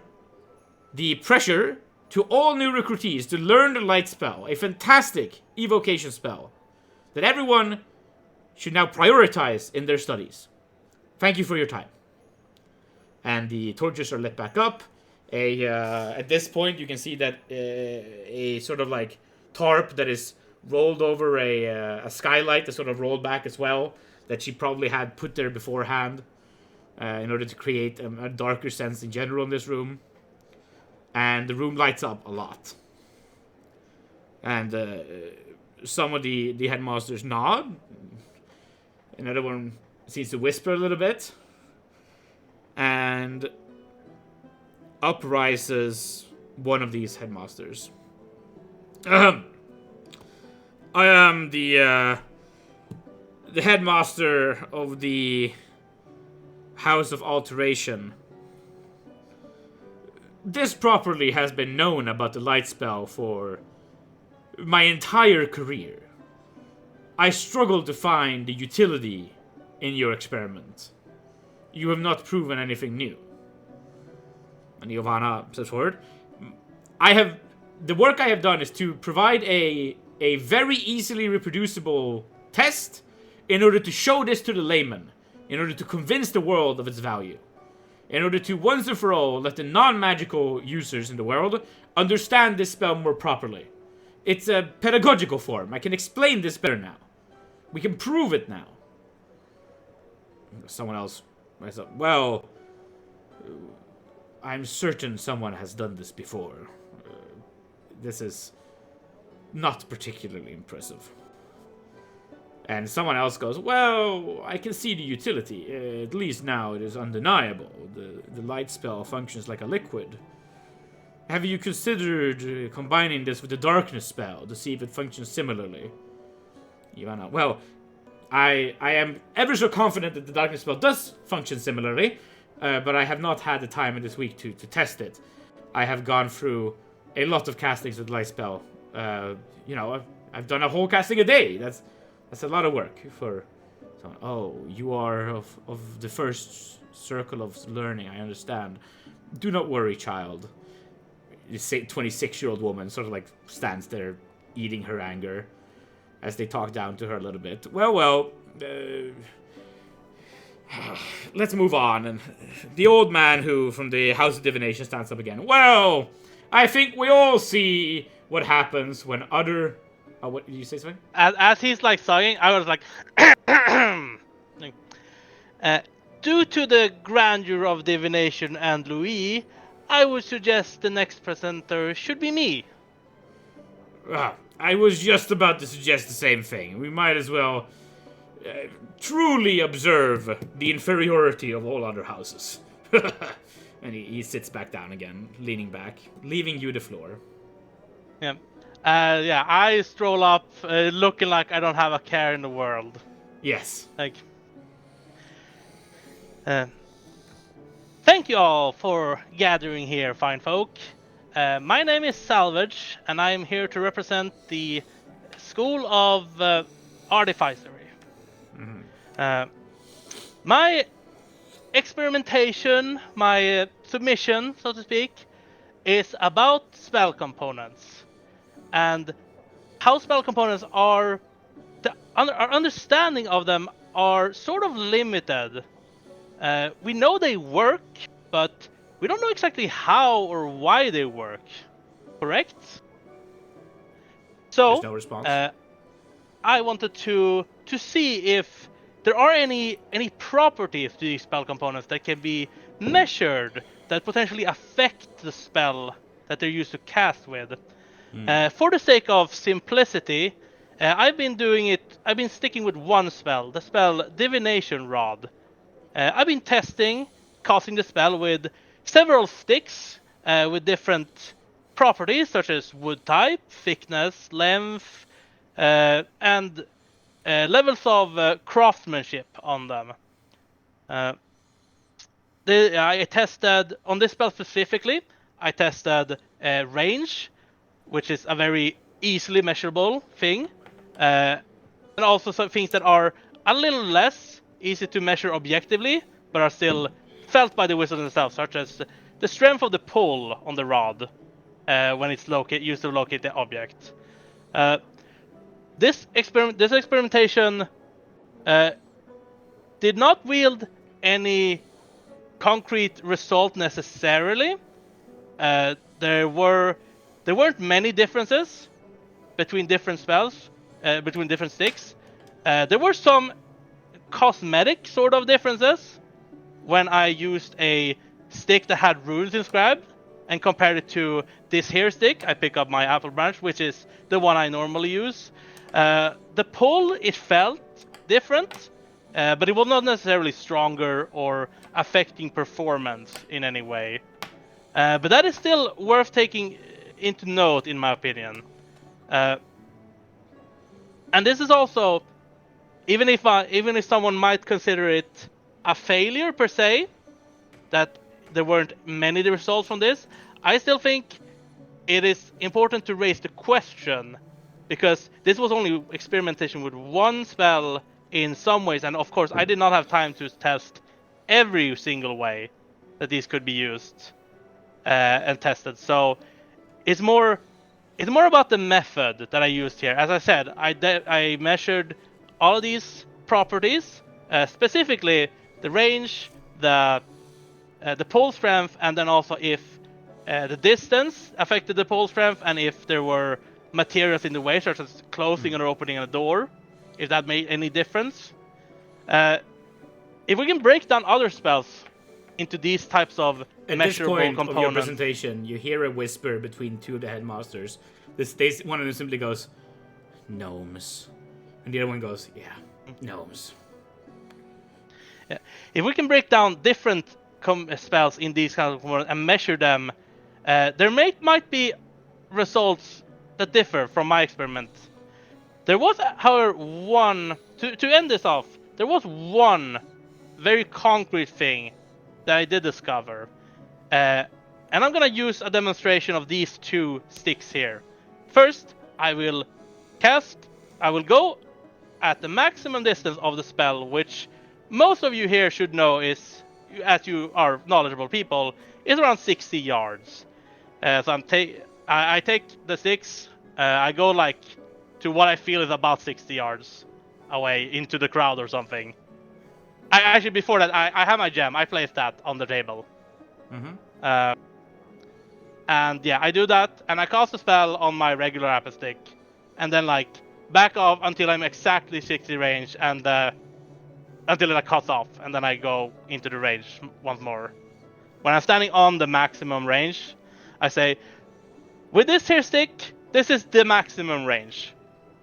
the pressure to all new recruitees to learn the light spell, a fantastic evocation spell that everyone should now prioritize in their studies. Thank you for your time. And the torches are lit back up. At this point, you can see that a sort of like tarp that is rolled over a skylight is sort of rolled back as well, that she probably had put there beforehand in order to create a darker sense in general in this room. And the room lights up a lot. And some of the headmasters nod. Another one seems to whisper a little bit. And up rises one of these headmasters. I am the headmaster of the House of Alteration. This property has been known about the light spell for my entire career. I struggle to find the utility in your experiment. You have not proven anything new. And Giovanna says forward, the work I have done is to provide a very easily reproducible test in order to show this to the layman, in order to convince the world of its value, in order to once and for all let the non-magical users in the world understand this spell more properly. It's a pedagogical form. I can explain this better now. We can prove it now. Someone else rises up. Well, I'm certain someone has done this before. This is not particularly impressive. And someone else goes, well, I can see the utility. At least now it is undeniable. The light spell functions like a liquid. Have you considered combining this with the darkness spell to see if it functions similarly? Ivana, well, I am ever so confident that the darkness spell does function similarly, but I have not had the time in this week to test it. I have gone through a lot of castings with light spell. I've done a whole casting a day. That's a lot of work for. Oh, you are of the first circle of learning. I understand. Do not worry, child. This 26-year-old woman sort of like stands there, eating her anger, as they talk down to her a little bit. Well. Let's move on. And the old man who from the House of Divination stands up again. Well, I think we all see what happens when other. Oh, what did you say something? As he's like sighing, I was like, due to the grandeur of divination and Louis, I would suggest the next presenter should be me. I was just about to suggest the same thing. We might as well truly observe the inferiority of all other houses. And he sits back down again, leaning back, leaving you the floor. Yeah. I stroll up, looking like I don't have a care in the world. Yes. Thank you all for gathering here, fine folk. My name is Salvage, and I am here to represent the School of Artificery. Mm-hmm. My experimentation, my submission, so to speak, is about spell components. And how spell components are, our understanding of them are sort of limited. We know they work, but we don't know exactly how or why they work. Correct? So, there's no response. I wanted to see if there are any properties to these spell components that can be measured that potentially affect the spell that they're used to cast with. For the sake of simplicity, I've been sticking with one spell, the spell Divination Rod. I've been testing casting the spell with several sticks with different properties such as wood type, thickness, length, and levels of craftsmanship on them. I tested, on this spell specifically, I tested range, which is a very easily measurable thing, and also some things that are a little less easy to measure objectively, but are still felt by the wizard themselves, such as the strength of the pull on the rod when it's used to locate the object. This experimentation did not wield any concrete result necessarily. There weren't many differences between different spells, between different sticks. There were some cosmetic sort of differences when I used a stick that had runes inscribed and compared it to this here stick. I pick up my apple branch, which is the one I normally use. The pull, it felt different, but it was not necessarily stronger or affecting performance in any way. But that is still worth taking into note, in my opinion. And this is also, even if someone might consider it a failure per se, that there weren't many results from this, I still think it is important to raise the question, because this was only experimentation with one spell in some ways, and of course I did not have time to test every single way that these could be used and tested. So it's more about the method that I used here. As I said, I measured all of these properties, specifically the range, the pull strength, and then also if the distance affected the pull strength, and if there were materials in the way, such as closing or opening a door, if that made any difference. If we can break down other spells into these types of measurable components. At this point components. of your presentation, you hear a whisper between two of the headmasters. One of them simply goes, "Gnomes," and the other one goes, "Yeah, gnomes." Yeah. If we can break down different spells in these kinds of components and measure them, there might be results that differ from my experiment. There was, however, one to end this off. There was one very concrete thing that I did discover, and I'm gonna use a demonstration of these two sticks here. First, I will go at the maximum distance of the spell, which most of you here should know is, as you are knowledgeable people, is around 60 yards. So I take the sticks, I go like to what I feel is about 60 yards away into the crowd or something. Actually, before that, I have my gem. I place that on the table. Mm-hmm. And yeah, I do that, and I cast a spell on my regular apple stick, and then like back off until I'm exactly 60 range, and until it like, cuts off, and then I go into the range once more. When I'm standing on the maximum range, I say, with this here stick, this is the maximum range.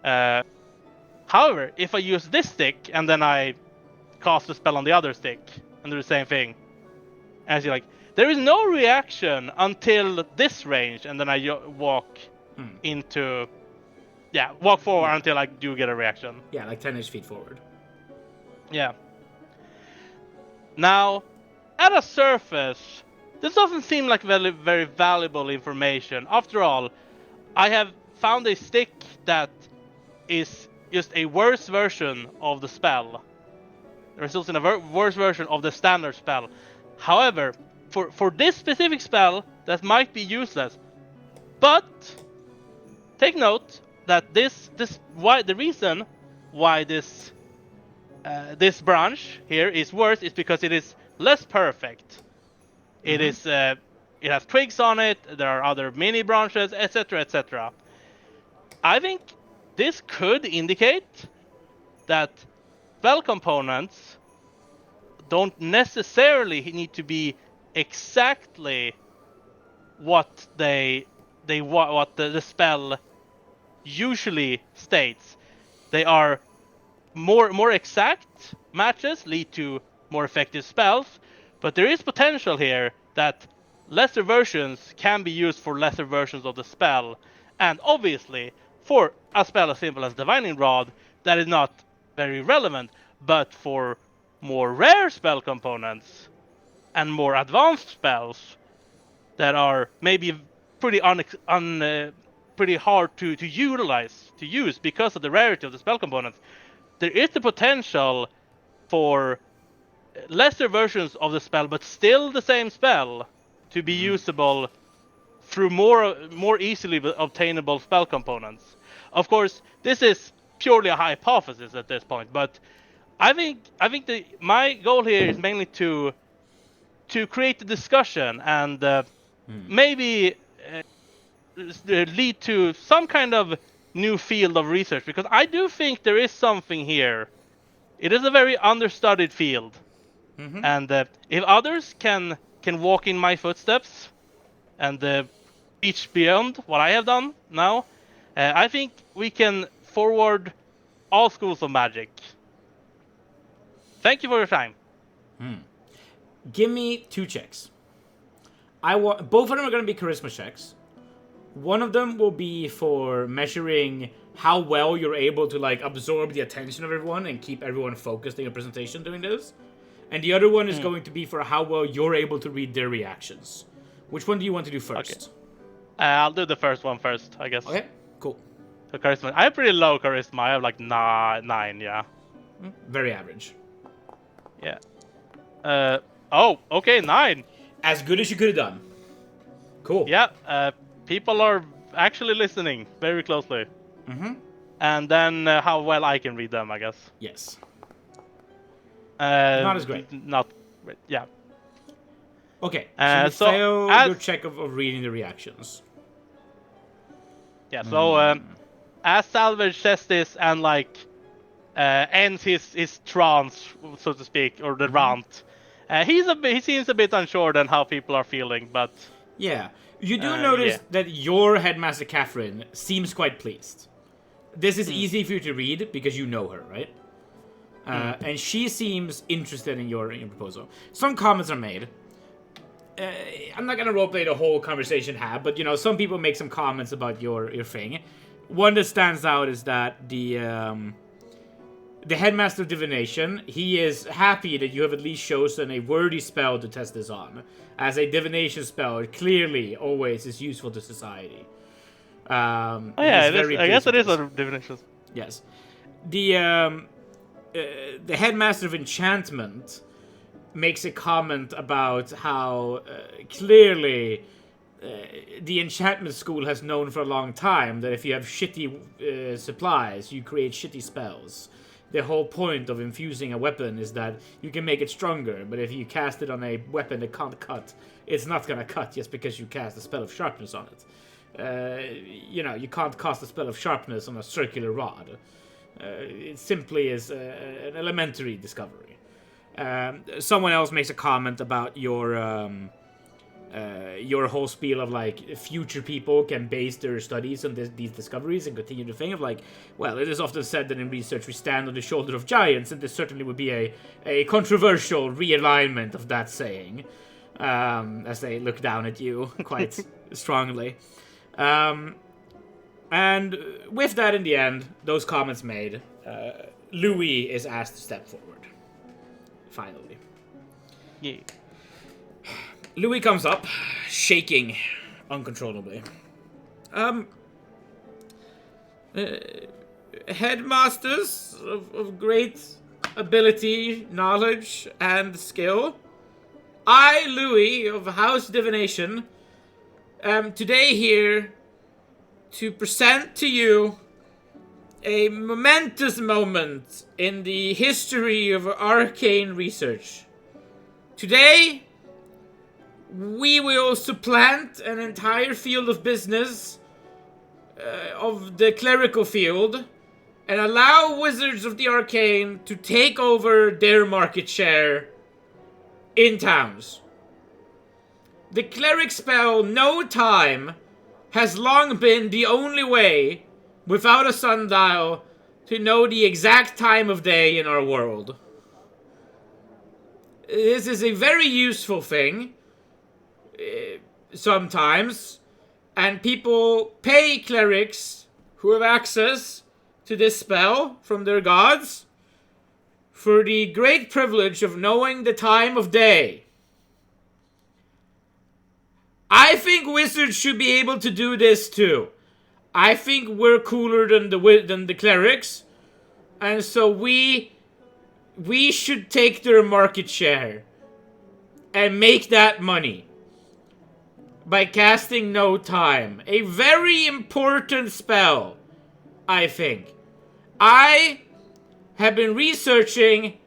However, if I use this stick and then I cast a spell on the other stick and do the same thing, and you're like, there is no reaction until this range, and then I walk into, walk forward until I do get a reaction. Yeah, like 10-ish feet forward. Yeah. Now, at a surface, this doesn't seem like very, very valuable information. After all, I have found a stick that is just a worse version of the spell. It results in a worse version of the standard spell. However, for this specific spell, that might be useless. But take note that the reason why this branch here is worse is because it is less perfect. It is it has twigs on it. There are other mini branches, etc., etc. I think this could indicate that spell components don't necessarily need to be exactly what what the spell usually states. They are more exact matches lead to more effective spells, but there is potential here that lesser versions can be used for lesser versions of the spell, and obviously for a spell as simple as Divining Rod, that is not very relevant, but for more rare spell components and more advanced spells that are maybe pretty pretty hard to use because of the rarity of the spell components, there is the potential for lesser versions of the spell, but still the same spell, to be usable through more easily obtainable spell components. Of course, this is purely a hypothesis at this point, but I think my goal here is mainly to create a discussion and maybe lead to some kind of new field of research, because I do think there is something here. It is a very understudied field, and if others can walk in my footsteps and reach beyond what I have done now, I think we can forward all schools of magic. Thank you for your time. Give me 2 checks. Both of them are going to be charisma checks. One of them will be for measuring how well you're able to like absorb the attention of everyone and keep everyone focused in your presentation doing this. And the other one is going to be for how well you're able to read their reactions. Which one do you want to do first? Okay. I'll do the first one first, I guess. Okay, cool. So charisma. I have pretty low charisma. I have like 9, yeah. Very average. Yeah. Okay, 9. As good as you could have done. Cool. Yeah, people are actually listening very closely. And then how well I can read them, I guess. Yes. Not as great. Not great, yeah. Okay, so you fail your check of reading the reactions. Yeah, so as Salvage says this and like ends his trance, so to speak, or the rant, he seems a bit unsure on how people are feeling, but yeah, you do notice that your headmaster Catherine seems quite pleased. This is easy for you to read because you know her, right? And she seems interested in your proposal. Some comments are made. I'm not gonna roleplay the whole conversation but you know, some people make some comments about your thing. one that stands out is that the headmaster of divination, he is happy that you have at least chosen a worthy spell to test this on. As a divination spell, it clearly always is useful to society. Oh yeah, I guess it is a divination. Yes. The headmaster of enchantment makes a comment about how clearly the enchantment school has known for a long time that if you have shitty supplies, you create shitty spells. The whole point of infusing a weapon is that you can make it stronger, but if you cast it on a weapon that can't cut, it's not gonna cut just because you cast a spell of sharpness on it. You can't cast a spell of sharpness on a circular rod. It simply is an elementary discovery. Someone else makes a comment about your whole spiel of like future people can base their studies on these discoveries and continue to think of like, well, it is often said that in research we stand on the shoulder of giants, and this certainly would be a controversial realignment of that saying, as they look down at you quite strongly. And with that, in the end, those comments made, Louis is asked to step forward. Finally. Yeah. Louis comes up, shaking uncontrollably. Headmasters of great ability, knowledge, and skill. I, Louis, of House Divination, am today here to present to you a momentous moment in the history of arcane research. Today, we will supplant an entire field of business of the clerical field and allow wizards of the arcane to take over their market share in towns. The cleric spell No Time has long been the only way, without a sundial, to know the exact time of day in our world. This is a very useful thing, sometimes, and people pay clerics who have access to this spell from their gods for the great privilege of knowing the time of day. I think wizards should be able to do this too. I think we're cooler than the clerics, and so we should take their market share and make that money by casting No Time. A very important spell, I think. I have been researching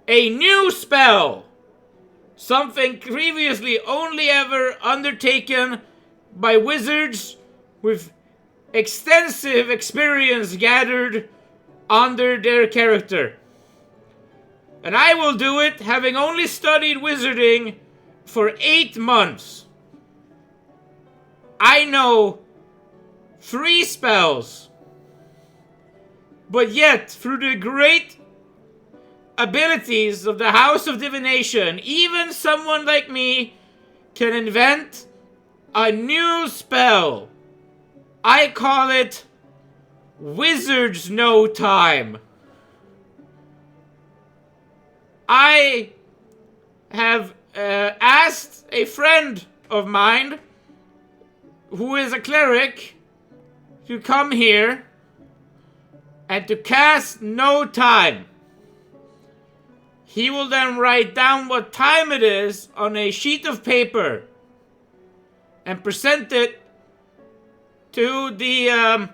a new spell. Something previously only ever undertaken by wizards with extensive experience gathered under their character. And I will do it having only studied wizarding for 8 months. I know 3 spells. But yet, through the great abilities of the House of Divination, even someone like me can invent a new spell. I call it Wizards No Time. I have asked a friend of mine who is a cleric to come here and to cast No Time. He will then write down what time it is on a sheet of paper and present it to the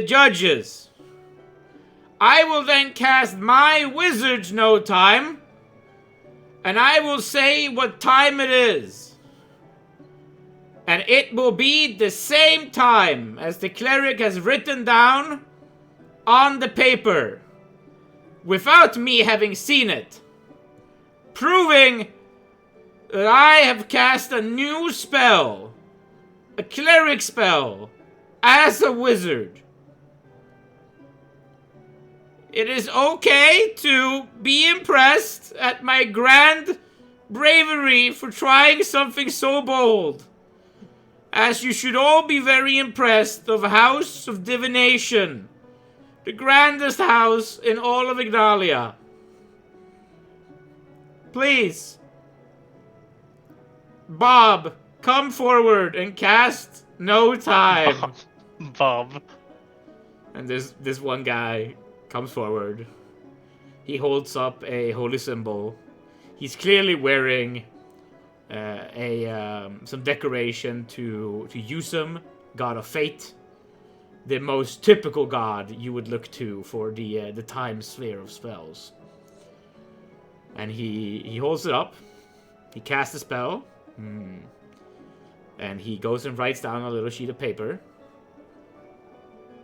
judges. I will then cast my Wizards No Time, and I will say what time it is. And it will be the same time as the cleric has written down on the paper, without me having seen it, proving that I have cast a new spell, a cleric spell, as a wizard. It is okay to be impressed at my grand bravery for trying something so bold. as you should all be very impressed of House of Divination, the grandest house in all of Ignalia. Please, Bob, come forward and cast No Time. Bob. And this one guy comes forward. He holds up a holy symbol. He's clearly wearing some decoration to Yusum, god of fate, the most typical god you would look to for the time sphere of spells. And he holds it up. He casts a spell, and he goes and writes down a little sheet of paper.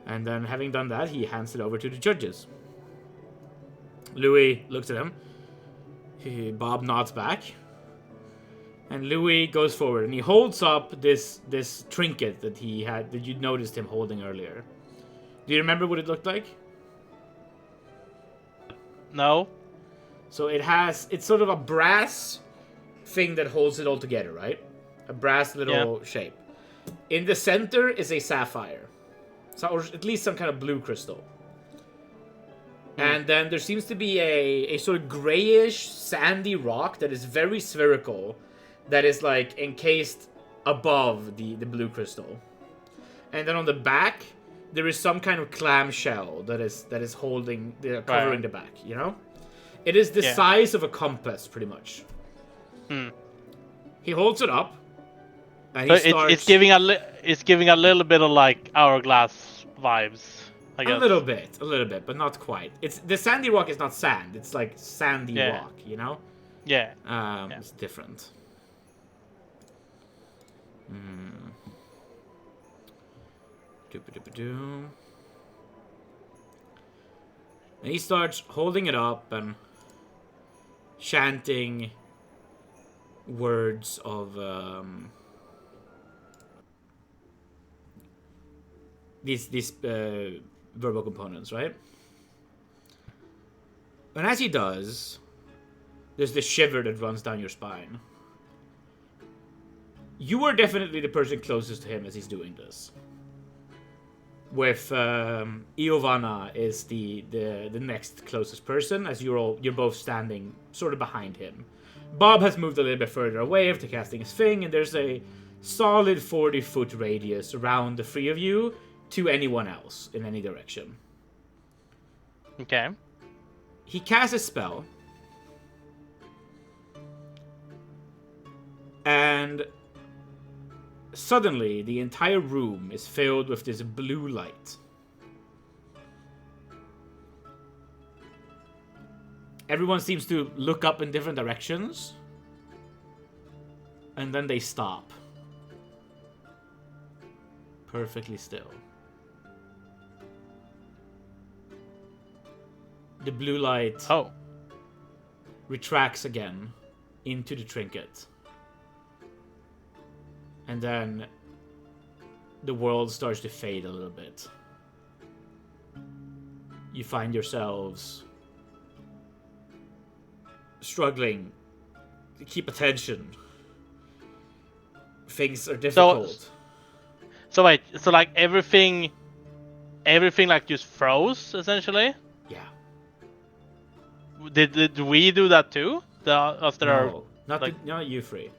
And then, having done that, he hands it over to the judges. Louis looks at him. Bob nods back. And Louis goes forward, and he holds up this trinket that you noticed him holding earlier. Do you remember what it looked like? No. So it's sort of a brass thing that holds it all together, right? A brass little shape. In the center is a sapphire. So, or at least some kind of blue crystal. And then there seems to be a sort of grayish, sandy rock that is very spherical, that is like encased above the blue crystal. And then on the back, there is some kind of clamshell that is holding, covering the back, you know? It is the size of a compass, pretty much. He holds it up, and he starts... It's giving a little bit of like hourglass vibes, I guess. A little bit, but not quite. It's the sandy rock is not sand. It's like sandy rock, you know? Yeah. It's different. And he starts holding it up and chanting words of these verbal components, right? And as he does, there's this shiver that runs down your spine. You are definitely the person closest to him as he's doing this. With Iovana is the next closest person, as you're both standing sort of behind him. Bob has moved a little bit further away after casting his thing, and there's a solid 40-foot radius around the three of you to anyone else in any direction. Okay. He casts a spell, and suddenly the entire room is filled with this blue light. Everyone seems to look up in different directions, and then they stop. Perfectly still. The blue light retracts again into the trinket. And then the world starts to fade a little bit. You find yourselves struggling to keep attention. Things are difficult. So wait, so like everything like just froze essentially? Yeah. Did we do that too? Not you three.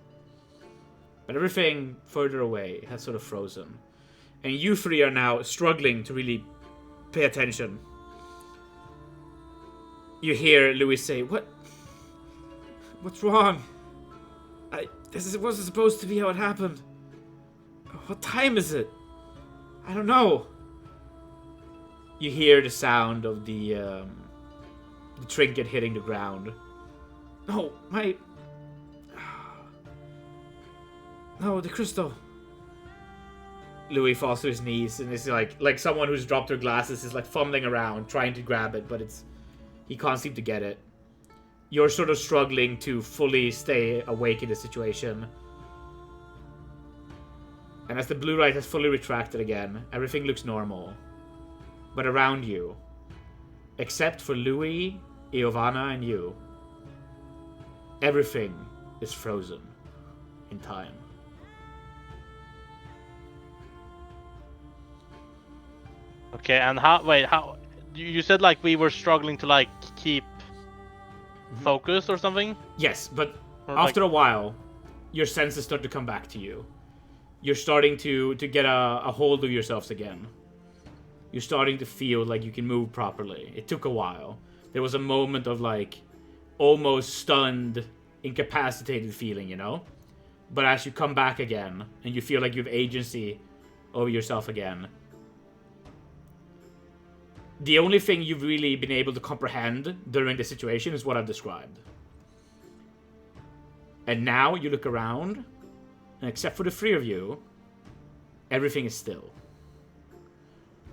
But everything further away has sort of frozen. And you three are now struggling to really pay attention. You hear Louis say, What's wrong? This wasn't supposed to be how it happened. What time is it? I don't know. You hear the sound of the trinket hitting the ground. No, No, the crystal. Louis falls to his knees and is like someone who's dropped their glasses is like fumbling around trying to grab it, but he can't seem to get it. You're sort of struggling to fully stay awake in the situation. And as the blue light has fully retracted again, everything looks normal. But around you, except for Louis, Iovana, and you, everything is frozen in time. Okay, and how? Wait, how? You said like we were struggling to like keep focus or something. Yes, but Or, after a while, your senses start to come back to you. You're starting to get a hold of yourselves again. You're starting to feel like you can move properly. It took a while. There was a moment of like almost stunned, incapacitated feeling, you know? But as you come back again and you feel like you have agency over yourself again, the only thing you've really been able to comprehend during the situation is what I've described. And now you look around, and except for the three of you, everything is still.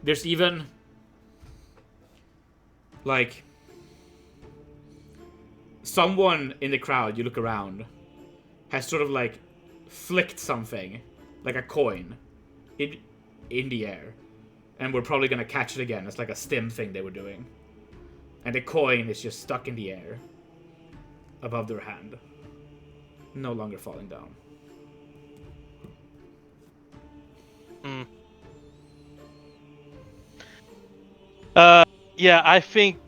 There's even, like, someone in the crowd, you look around, has sort of, like, flicked something, like a coin, in the air. And we're probably gonna catch it again. It's like a stim thing they were doing. And the coin is just stuck in the air, above their hand. No longer falling down. Yeah, I think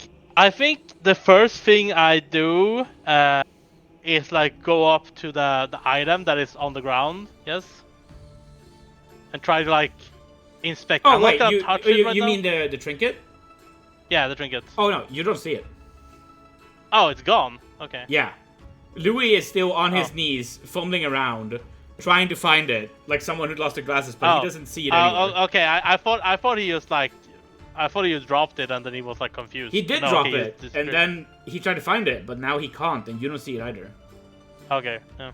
the first thing I do is like go up to the item that is on the ground, yes, and try to like inspect. Oh I'm wait, not gonna touch it right you now. mean the trinket? Yeah, the trinket. Oh no, you don't see it. Oh, it's gone. Okay. Yeah. Louis is still on his knees, fumbling around, trying to find it, like someone who lost their glasses, but he doesn't see it anymore. Okay. I thought he was like, I thought he just dropped it and then he was like confused. He did drop it, and then he tried to find it, but now he can't, and you don't see it either. Okay. Yeah.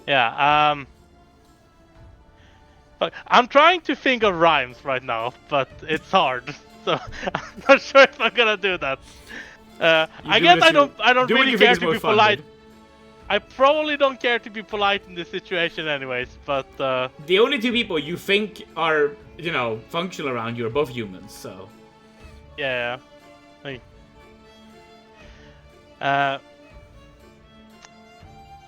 Yeah. But I'm trying to think of rhymes right now, but it's hard. So I'm not sure if I'm gonna do that. I guess I don't really care to be polite. I probably don't care to be polite in this situation anyways, but the only two people you think are, you know, functional around you are both humans, so yeah.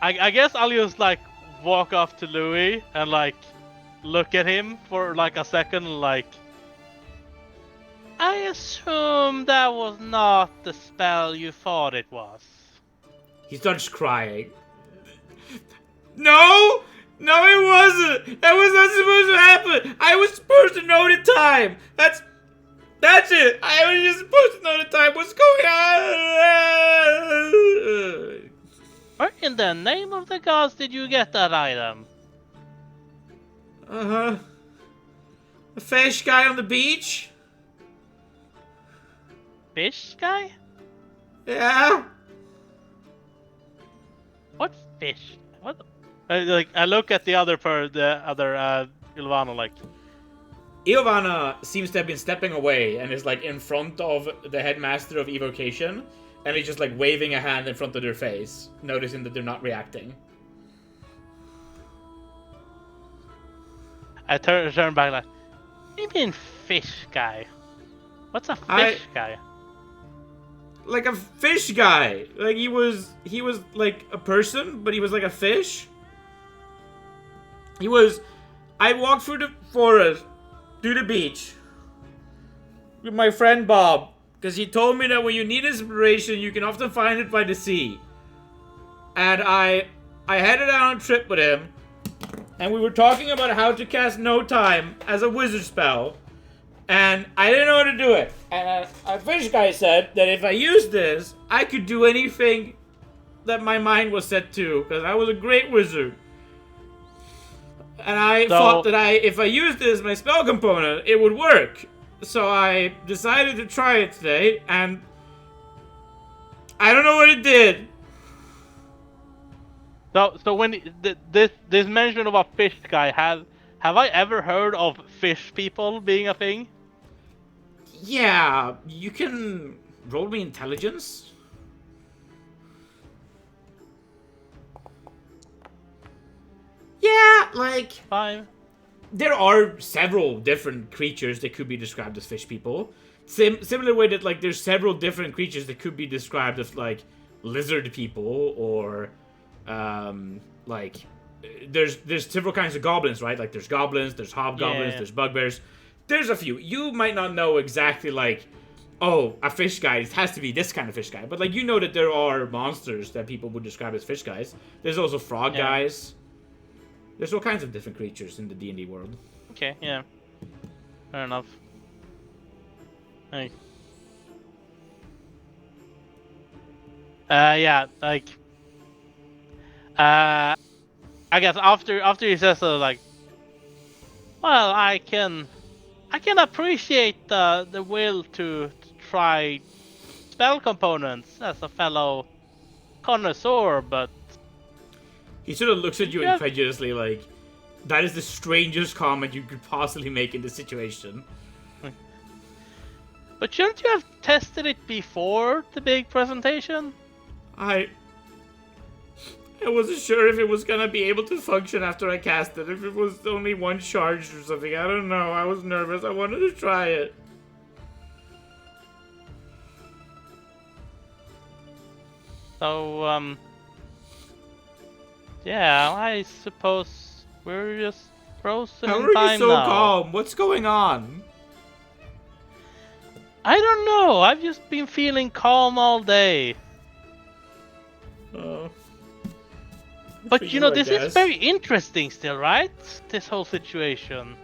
I guess I'll just like walk up to Louis and like look at him for like a second, like, I assume that was not the spell you thought it was. he starts crying. No! No, it wasn't! That was not supposed to happen! I was supposed to know the time! That's it! I was just supposed to know the time! What's going on? Where in the name of the gods did you get that item? Uh-huh. A fish guy on the beach? Fish guy? Yeah? What fish? What? Like I look at the other Ilvana like. Ilvana seems to have been stepping away and is like in front of the headmaster of evocation, and he's just like waving a hand in front of their face, noticing that they're not reacting. I turn back like, what do you mean fish guy? What's a fish guy? Like a fish guy. Like he was like a person, but he was like a fish. I walked through the forest, to the beach, with my friend Bob, because he told me that when you need inspiration, you can often find it by the sea. And I headed out on a trip with him, and we were talking about how to cast No Time as a wizard spell, and I didn't know how to do it. And a fish guy said that if I used this, I could do anything that my mind was set to, because I was a great wizard. And I thought that if I used this, my spell component, it would work. So I decided to try it today, and I don't know what it did. So when this mention of a fish guy, have I ever heard of fish people being a thing? Yeah, you can roll me intelligence. Yeah, like 5. There are several different creatures that could be described as fish people. Similar way that like there's several different creatures that could be described as like lizard people or like there's several kinds of goblins, right? Like there's goblins, there's hobgoblins, there's bugbears. There's a few. You might not know exactly like, oh, a fish guy, it has to be this kind of fish guy. But like you know that there are monsters that people would describe as fish guys. There's also frog guys. There's all kinds of different creatures in the D&D world. Okay, yeah. Fair enough. Hey. Yeah, like I guess after he says like, well, I can appreciate the will to try spell components as a fellow connoisseur, but he sort of looks at you incredulously, like, that is the strangest comment you could possibly make in this situation. But shouldn't you have tested it before the big presentation? I wasn't sure if it was gonna be able to function after I cast it, if it was only one charge or something. I don't know. I was nervous. I wanted to try it. So, yeah, I suppose we're just frozen How in are time you so now. calm? What's going on? I don't know. I've just been feeling calm all day. But you know, this is very interesting still, right? This whole situation.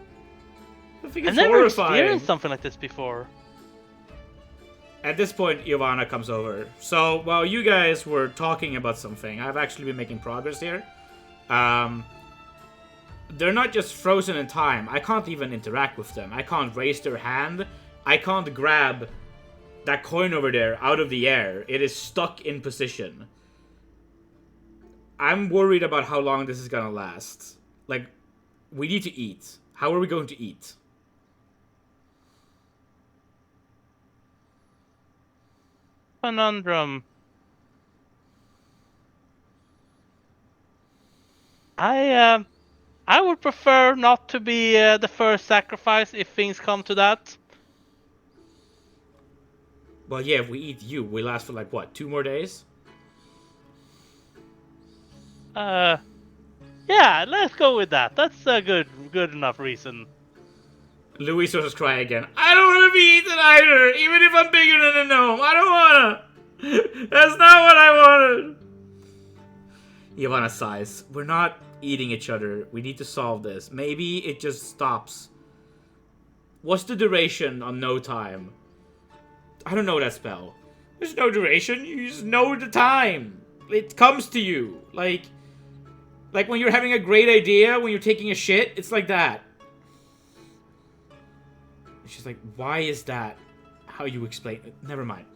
I think it's I've never horrifying. experienced something like this before. At this point, Ivana comes over. So, while you guys were talking about something, I've actually been making progress here. They're not just frozen in time. I can't even interact with them. I can't raise their hand. I can't grab that coin over there out of the air. It is stuck in position. I'm worried about how long this is gonna last. Like, we need to eat. How are we going to eat? Conundrum. I would prefer not to be the first sacrifice if things come to that. Well, yeah, if we eat you, we last for like, what, 2 more days? Yeah, let's go with that. That's a good enough reason. Louis starts to cry again. I don't want to be eaten either, even if I'm bigger than a gnome. I don't want to. That's not what I wanted. Ivana sighs. We're not eating each other. We need to solve this. Maybe it just stops. What's the duration on no time? I don't know that spell. There's no duration. You just know the time. It comes to you. Like when you're having a great idea, when you're taking a shit, it's like that. She's like, why is that? How you explain it? Never mind.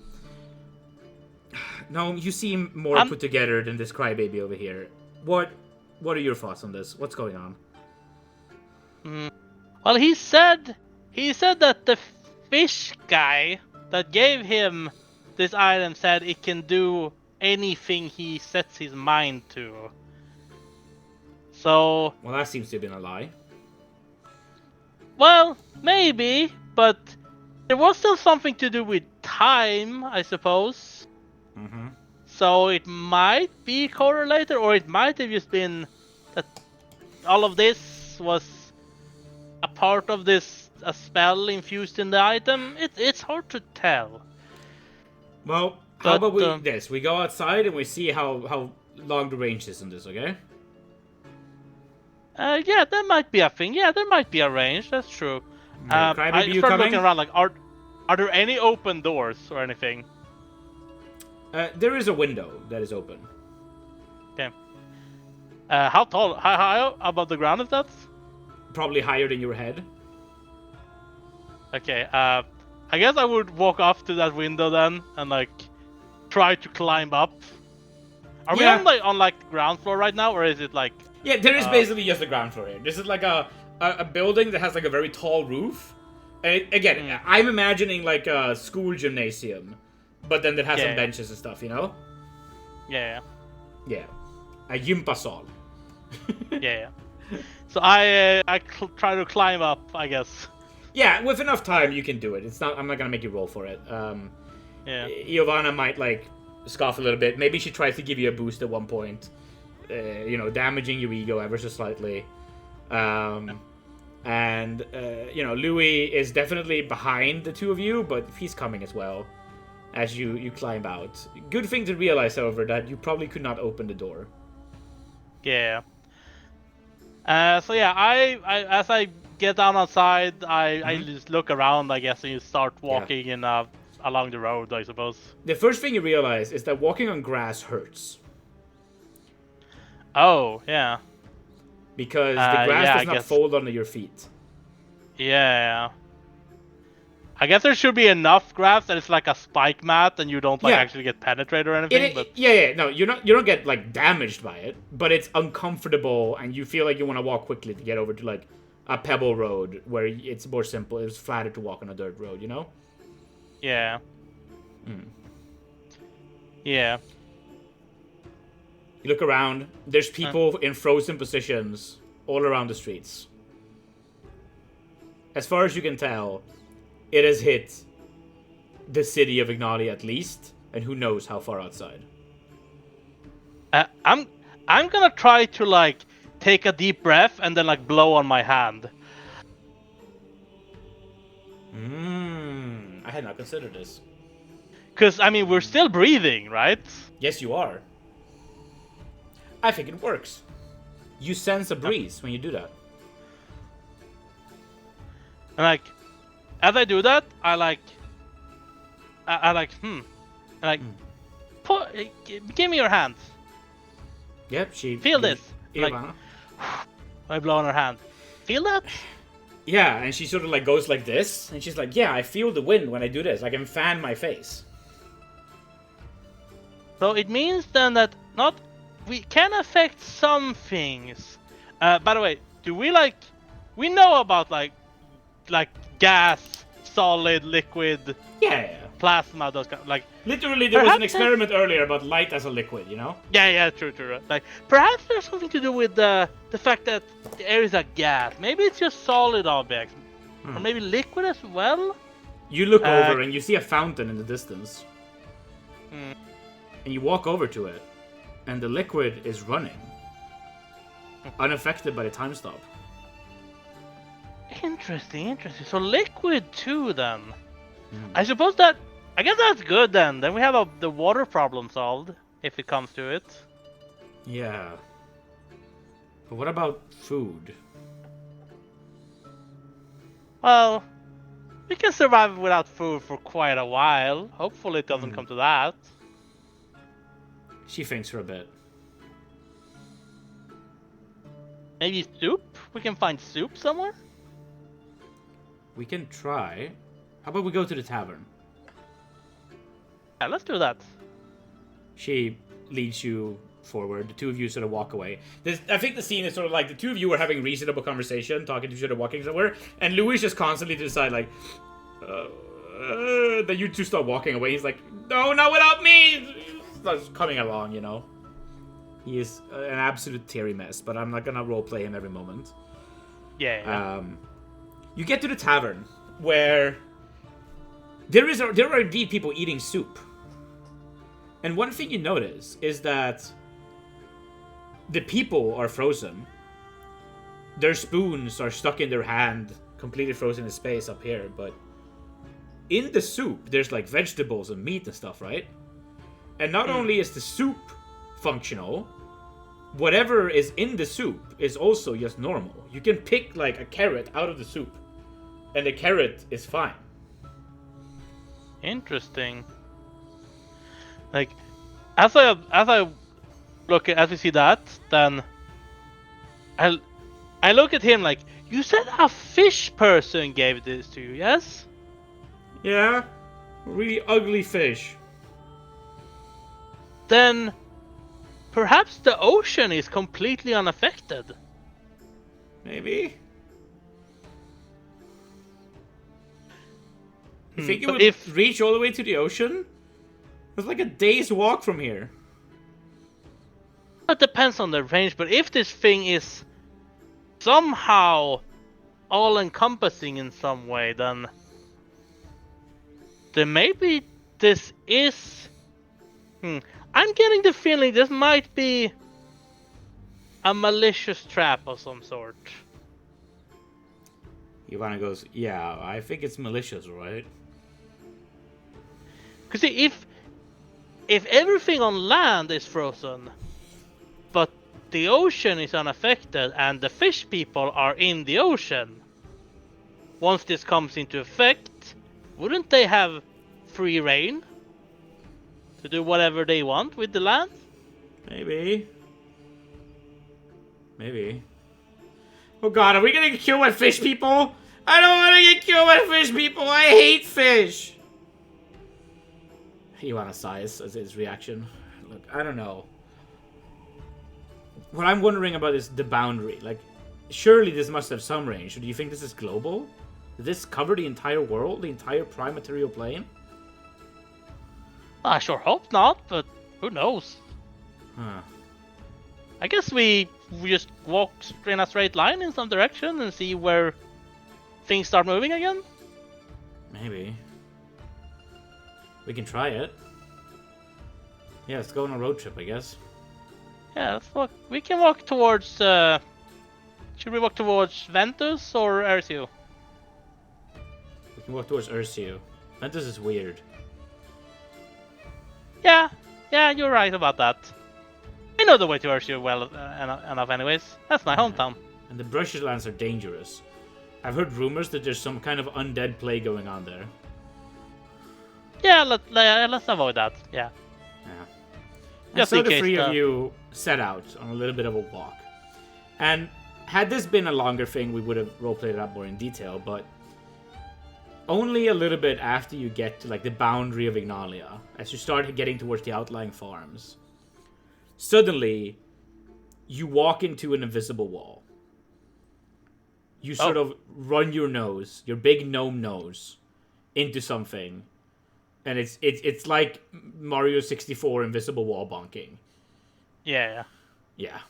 No, you seem more put together than this crybaby over here. What are your thoughts on this? What's going on? Well, he said that the fish guy that gave him this item said it can do anything he sets his mind to. So... Well, that seems to have been a lie. Well, maybe, but there was still something to do with time, I suppose. Mm-hmm. So it might be correlated, or it might have just been that all of this was a part of this, a spell infused in the item. It's hard to tell. Well, how about we this? We go outside and we see how long the range is in this, okay? Yeah, that might be a thing. Yeah, there might be a range. That's true. I started looking around. Like, are there any open doors or anything? There is a window that is open. Okay. How tall? How high above the ground is that? Probably higher than your head. Okay. I guess I would walk off to that window then and like try to climb up. Are we on like ground floor right now, or is it like? Yeah, there is basically just the ground floor here. This is like a building that has like a very tall roof. And again, I'm imagining like a school gymnasium, but then that has some benches and stuff, you know? Yeah. Yeah. A gympasal. Yeah. So I try to climb up, I guess. Yeah, with enough time you can do it. I'm not gonna make you roll for it. Yeah. Giovanna might like scoff a little bit. Maybe she tries to give you a boost at one point. damaging your ego ever so slightly. Louis is definitely behind the two of you, but he's coming as well as you climb out. Good thing to realize, however, that you probably could not open the door. Yeah. I as I get down outside, I just look around, I guess, and you start walking along the road, I suppose. The first thing you realize is that walking on grass hurts. Oh, yeah. Because the grass does not fold under your feet. Yeah. I guess there should be enough grass that it's like a spike mat and you don't actually get penetrated or anything. No, you don't get like damaged by it, but it's uncomfortable and you feel like you want to walk quickly to get over to like a pebble road where it's more simple. It's flatter to walk on a dirt road, you know? Yeah. Yeah. You look around, there's people in frozen positions all around the streets. As far as you can tell, it has hit the city of Ignalia at least, and who knows how far outside. I'm gonna try to like take a deep breath and then like blow on my hand. I had not considered this. Cause I mean we're still breathing, right? Yes, you are. I think it works. You sense a breeze when you do that. And like, as I do that, give me your hands. Yep, she... Feel this. Like, I blow on her hand. Feel that? Yeah, and she sort of like goes like this, and she's like, yeah, I feel the wind when I do this. I can fan my face. So it means then that we can affect some things. By the way, do we we know about like gas, solid, liquid, plasma, those kind of, literally there was an experiment earlier about light as a liquid, you know? Yeah, true. Like perhaps there's something to do with the fact that the air is a gas. Maybe it's just solid objects, or maybe liquid as well. You look over and you see a fountain in the distance, and you walk over to it, and the liquid is running, unaffected by the time stop. Interesting. So liquid too, then. I suppose I guess that's good then. Then we have the water problem solved, if it comes to it. Yeah. But what about food? Well, we can survive without food for quite a while. Hopefully it doesn't come to that. She thinks for a bit. Maybe soup? We can find soup somewhere? We can try. How about we go to the tavern? Yeah, let's do that. She leads you forward. The two of you sort of walk away. I think the scene is sort of like the two of you are having reasonable conversation, talking to each other, walking somewhere, and Louis just constantly decide like, that you two start walking away. He's like, no, not without me! He starts coming along, you know. He is an absolute teary mess, but I'm not gonna roleplay him every moment. Yeah. You get to the tavern, where there are indeed people eating soup. And one thing you notice is that the people are frozen. Their spoons are stuck in their hand, completely frozen in space up here, but in the soup, there's like vegetables and meat and stuff, right? And not only is the soup functional, whatever is in the soup is also just normal. You can pick like a carrot out of the soup, and the carrot is fine. Interesting. Like, as I look as we see that, then I look at him like, you said a fish person gave this to you, yes? Yeah, really ugly fish. Then perhaps the ocean is completely unaffected. Maybe. You think it would reach all the way to the ocean? It's like a day's walk from here. It depends on the range, but if this thing is somehow all-encompassing in some way, then maybe this is... I'm getting the feeling this might be a malicious trap of some sort. Ivana goes, yeah, I think it's malicious, right? Cause see, if everything on land is frozen, but the ocean is unaffected and the fish people are in the ocean, once this comes into effect, wouldn't they have free reign to do whatever they want with the land? Maybe. Oh god, are we gonna get killed by fish people? I don't want to get killed by fish people. I hate fish. Ivana sighs as his reaction. Look, I don't know. What I'm wondering about is the boundary. Like, surely this must have some range. Do you think this is global? Does this cover the entire world? The entire prime material plane? I sure hope not, but who knows? Huh. I guess we just walk in a straight line in some direction and see where things start moving again? Maybe. We can try it. Yeah, let's go on a road trip, I guess. Yeah, let's walk. We can walk towards. Should we walk towards Ventus or Ersu? We can walk towards Ursu. Ventus is weird. Yeah, you're right about that. I know the way to Ersu well enough, anyways. That's my hometown. And the brushes lands are dangerous. I've heard rumors that there's some kind of undead plague going on there. Yeah, let's avoid that. Yeah. And so the three of you set out on a little bit of a walk. And had this been a longer thing, we would have roleplayed it out more in detail, but only a little bit after you get to like the boundary of Ignalia, as you start getting towards the outlying farms, suddenly you walk into an invisible wall. You sort of run your nose, your big gnome nose, into something. And it's like Mario 64 invisible wall bonking. Yeah. Yeah.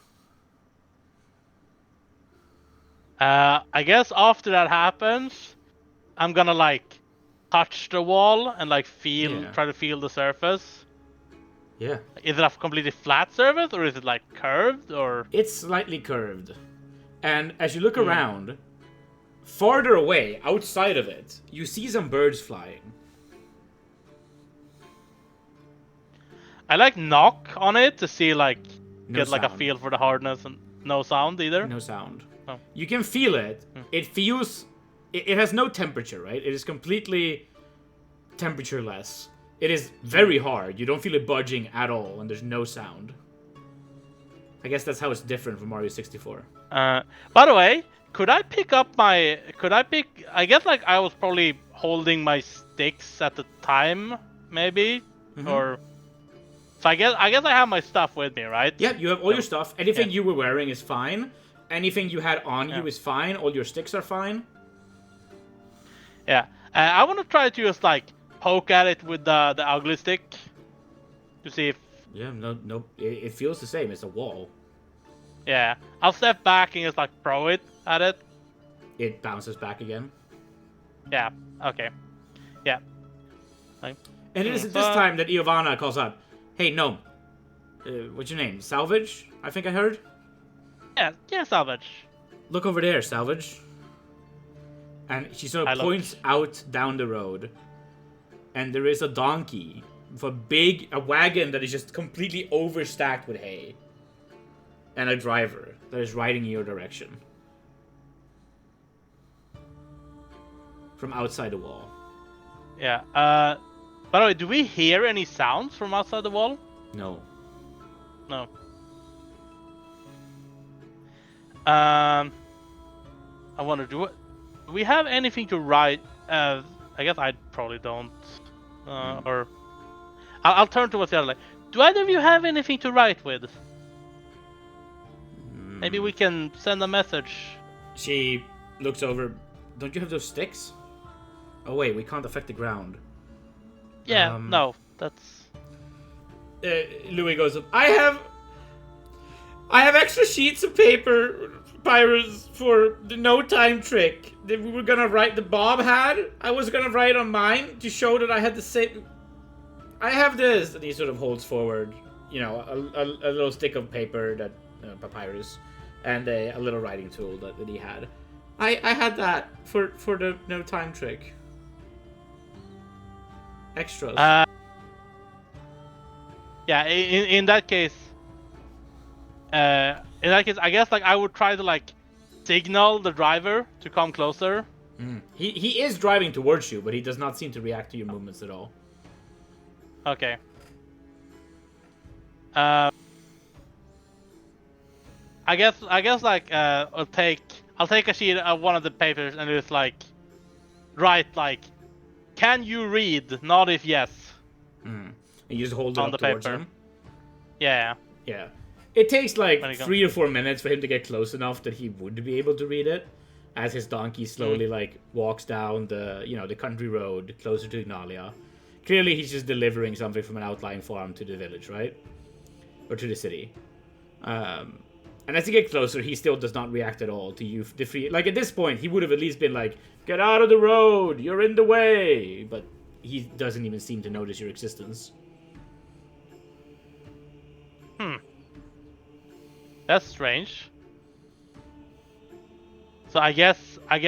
I guess after that happens, I'm gonna like touch the wall and like try to feel the surface. Yeah. Is it a completely flat surface or is it like curved or? It's slightly curved. And as you look around, farther away, outside of it, you see some birds flying. I like knock on it to see like get like a sound. feel for the hardness and no sound either. No sound. Oh. You can feel it. It feels... It has no temperature, right? It is completely temperatureless. It is very hard. You don't feel it budging at all, and there's no sound. I guess that's how it's different from Mario 64. By the way, could I pick up my... I guess like I was probably holding my sticks at the time, maybe? Or... So I guess I have my stuff with me, right? Yeah, you have all your stuff. Anything you were wearing is fine. Anything you had on you is fine. All your sticks are fine. Yeah. I want to try to just like poke at it with the ugly stick to see if... Yeah, no, it feels the same. It's a wall. Yeah. I'll step back and just like throw it at it. It bounces back again. Yeah. Okay. Yeah. And it is at this time that Iovana calls out, "Hey, gnome. What's your name? Salvage? I think I heard?" Yeah, Salvage. "Look over there, Salvage." And she sort of points out down the road. And there is a donkey with a wagon that is just completely overstacked with hay. And a driver that is riding in your direction. From outside the wall. Yeah. By the way, do we hear any sounds from outside the wall? No. I wonder, do we have anything to write? I guess I probably don't. Or I'll turn towards the other. Like, do either of you have anything to write with? Maybe we can send a message. She looks over. Don't you have those sticks? Oh wait, we can't affect the ground. Yeah, no, that's... Louis goes up. I have extra sheets of paper, Pyrus, for the no time trick that we were gonna write. The Bob had. I was gonna write on mine to show that I had the same. I have this, and he sort of holds forward, a little stick of paper that papyrus, and a little writing tool that he had. I had that for the no time trick. Extras. Yeah, in that case, I guess like I would try to like signal the driver to come closer. He is driving towards you, but he does not seem to react to your movements at all. Okay. I guess like I'll take a sheet of one of the papers and just like write like, can you read? Not if yes. And you just hold it on up the towards paper. him. Yeah. Yeah. It takes like 3 or 4 minutes for him to get close enough that he would be able to read it, as his donkey slowly like walks down the country road closer to Ignalia. Clearly, he's just delivering something from an outlying farm to the village, right? Or to the city. And as you get closer, he still does not react at all to you. Like, at this point, he would have at least been like, get out of the road, you're in the way. But he doesn't even seem to notice your existence. That's strange. So I guess I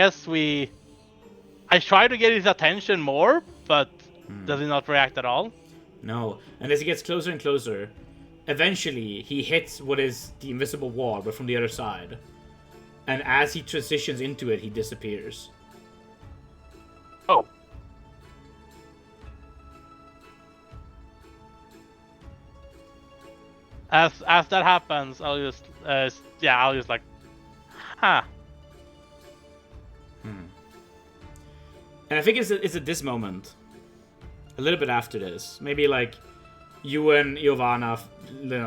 try to get his attention more, but does he not react at all? No. And as he gets closer and closer, eventually he hits what is the invisible wall, but from the other side. And as he transitions into it, he disappears. Oh. As that happens, I'll just like, huh. And I think it's at this moment, a little bit after this, maybe like you and Iovana,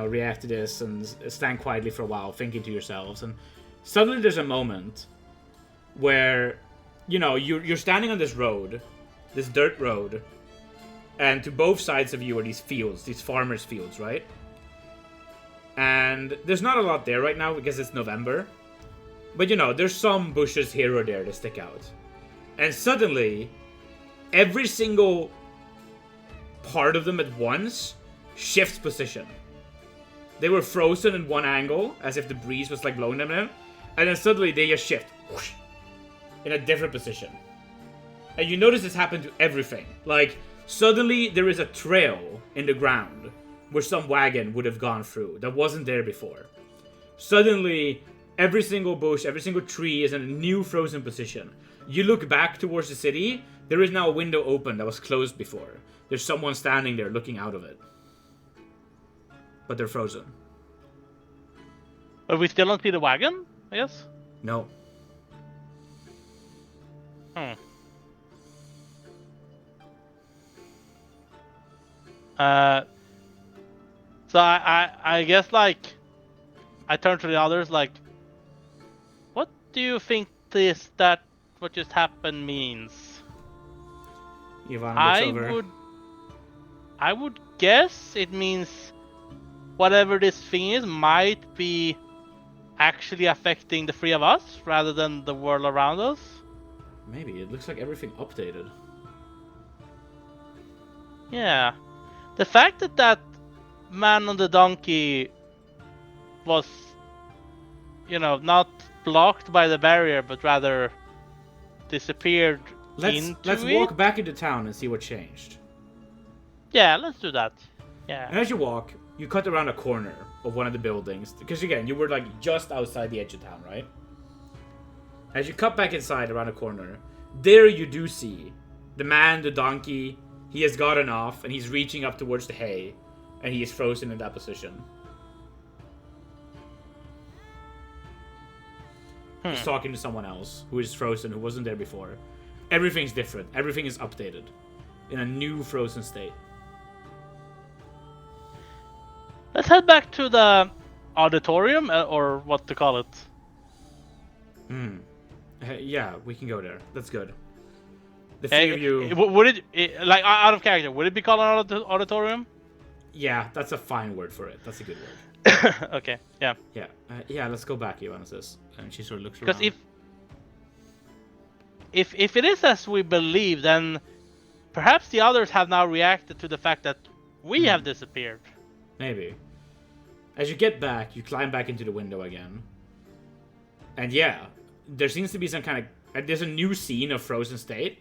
react to this and stand quietly for a while, thinking to yourselves, and suddenly there's a moment where, you're standing on this road, this dirt road, and to both sides of you are these fields, these farmers' fields, right? And there's not a lot there right now because it's November, but there's some bushes here or there that stick out. And suddenly, every single part of them at once shifts position. They were frozen in one angle, as if the breeze was like blowing them in, and then suddenly they just shift whoosh, in a different position. And you notice this happen to everything. Like, suddenly there is a trail in the ground where some wagon would have gone through that wasn't there before. Suddenly, every single bush, every single tree is in a new frozen position. You look back towards the city, there is now a window open that was closed before. There's someone standing there looking out of it. But they're frozen. But we still don't see the wagon, I guess? No. So I guess like I turn to the others like, what do you think what just happened means? I would guess it means whatever this thing is might be actually affecting the three of us rather than the world around us. Maybe. It looks like everything updated. Yeah. The fact that man on the donkey was, not blocked by the barrier, but rather disappeared Let's walk back into town and see what changed. Yeah, let's do that. Yeah. And as you walk, you cut around a corner of one of the buildings. Because again, you were like just outside the edge of town, right? As you cut back inside around a corner, there you do see the man, the donkey. He has gotten off and he's reaching up towards the hay. And he is frozen in that position. He's talking to someone else who is frozen, who wasn't there before. Everything's different. Everything is updated. In a new frozen state. Let's head back to the auditorium, or what to call it. Yeah, we can go there. That's good. The three of you... Would it, like, out of character, would it be called an auditorium? Yeah, that's a fine word for it. That's a good word. Okay, yeah. Yeah, let's go back, Ioana says. And she sort of looks around. Because if it is as we believe, then perhaps the others have now reacted to the fact that we have disappeared. Maybe. As you get back, you climb back into the window again. And yeah, there seems to be some kind of... there's a new scene of Frozen State,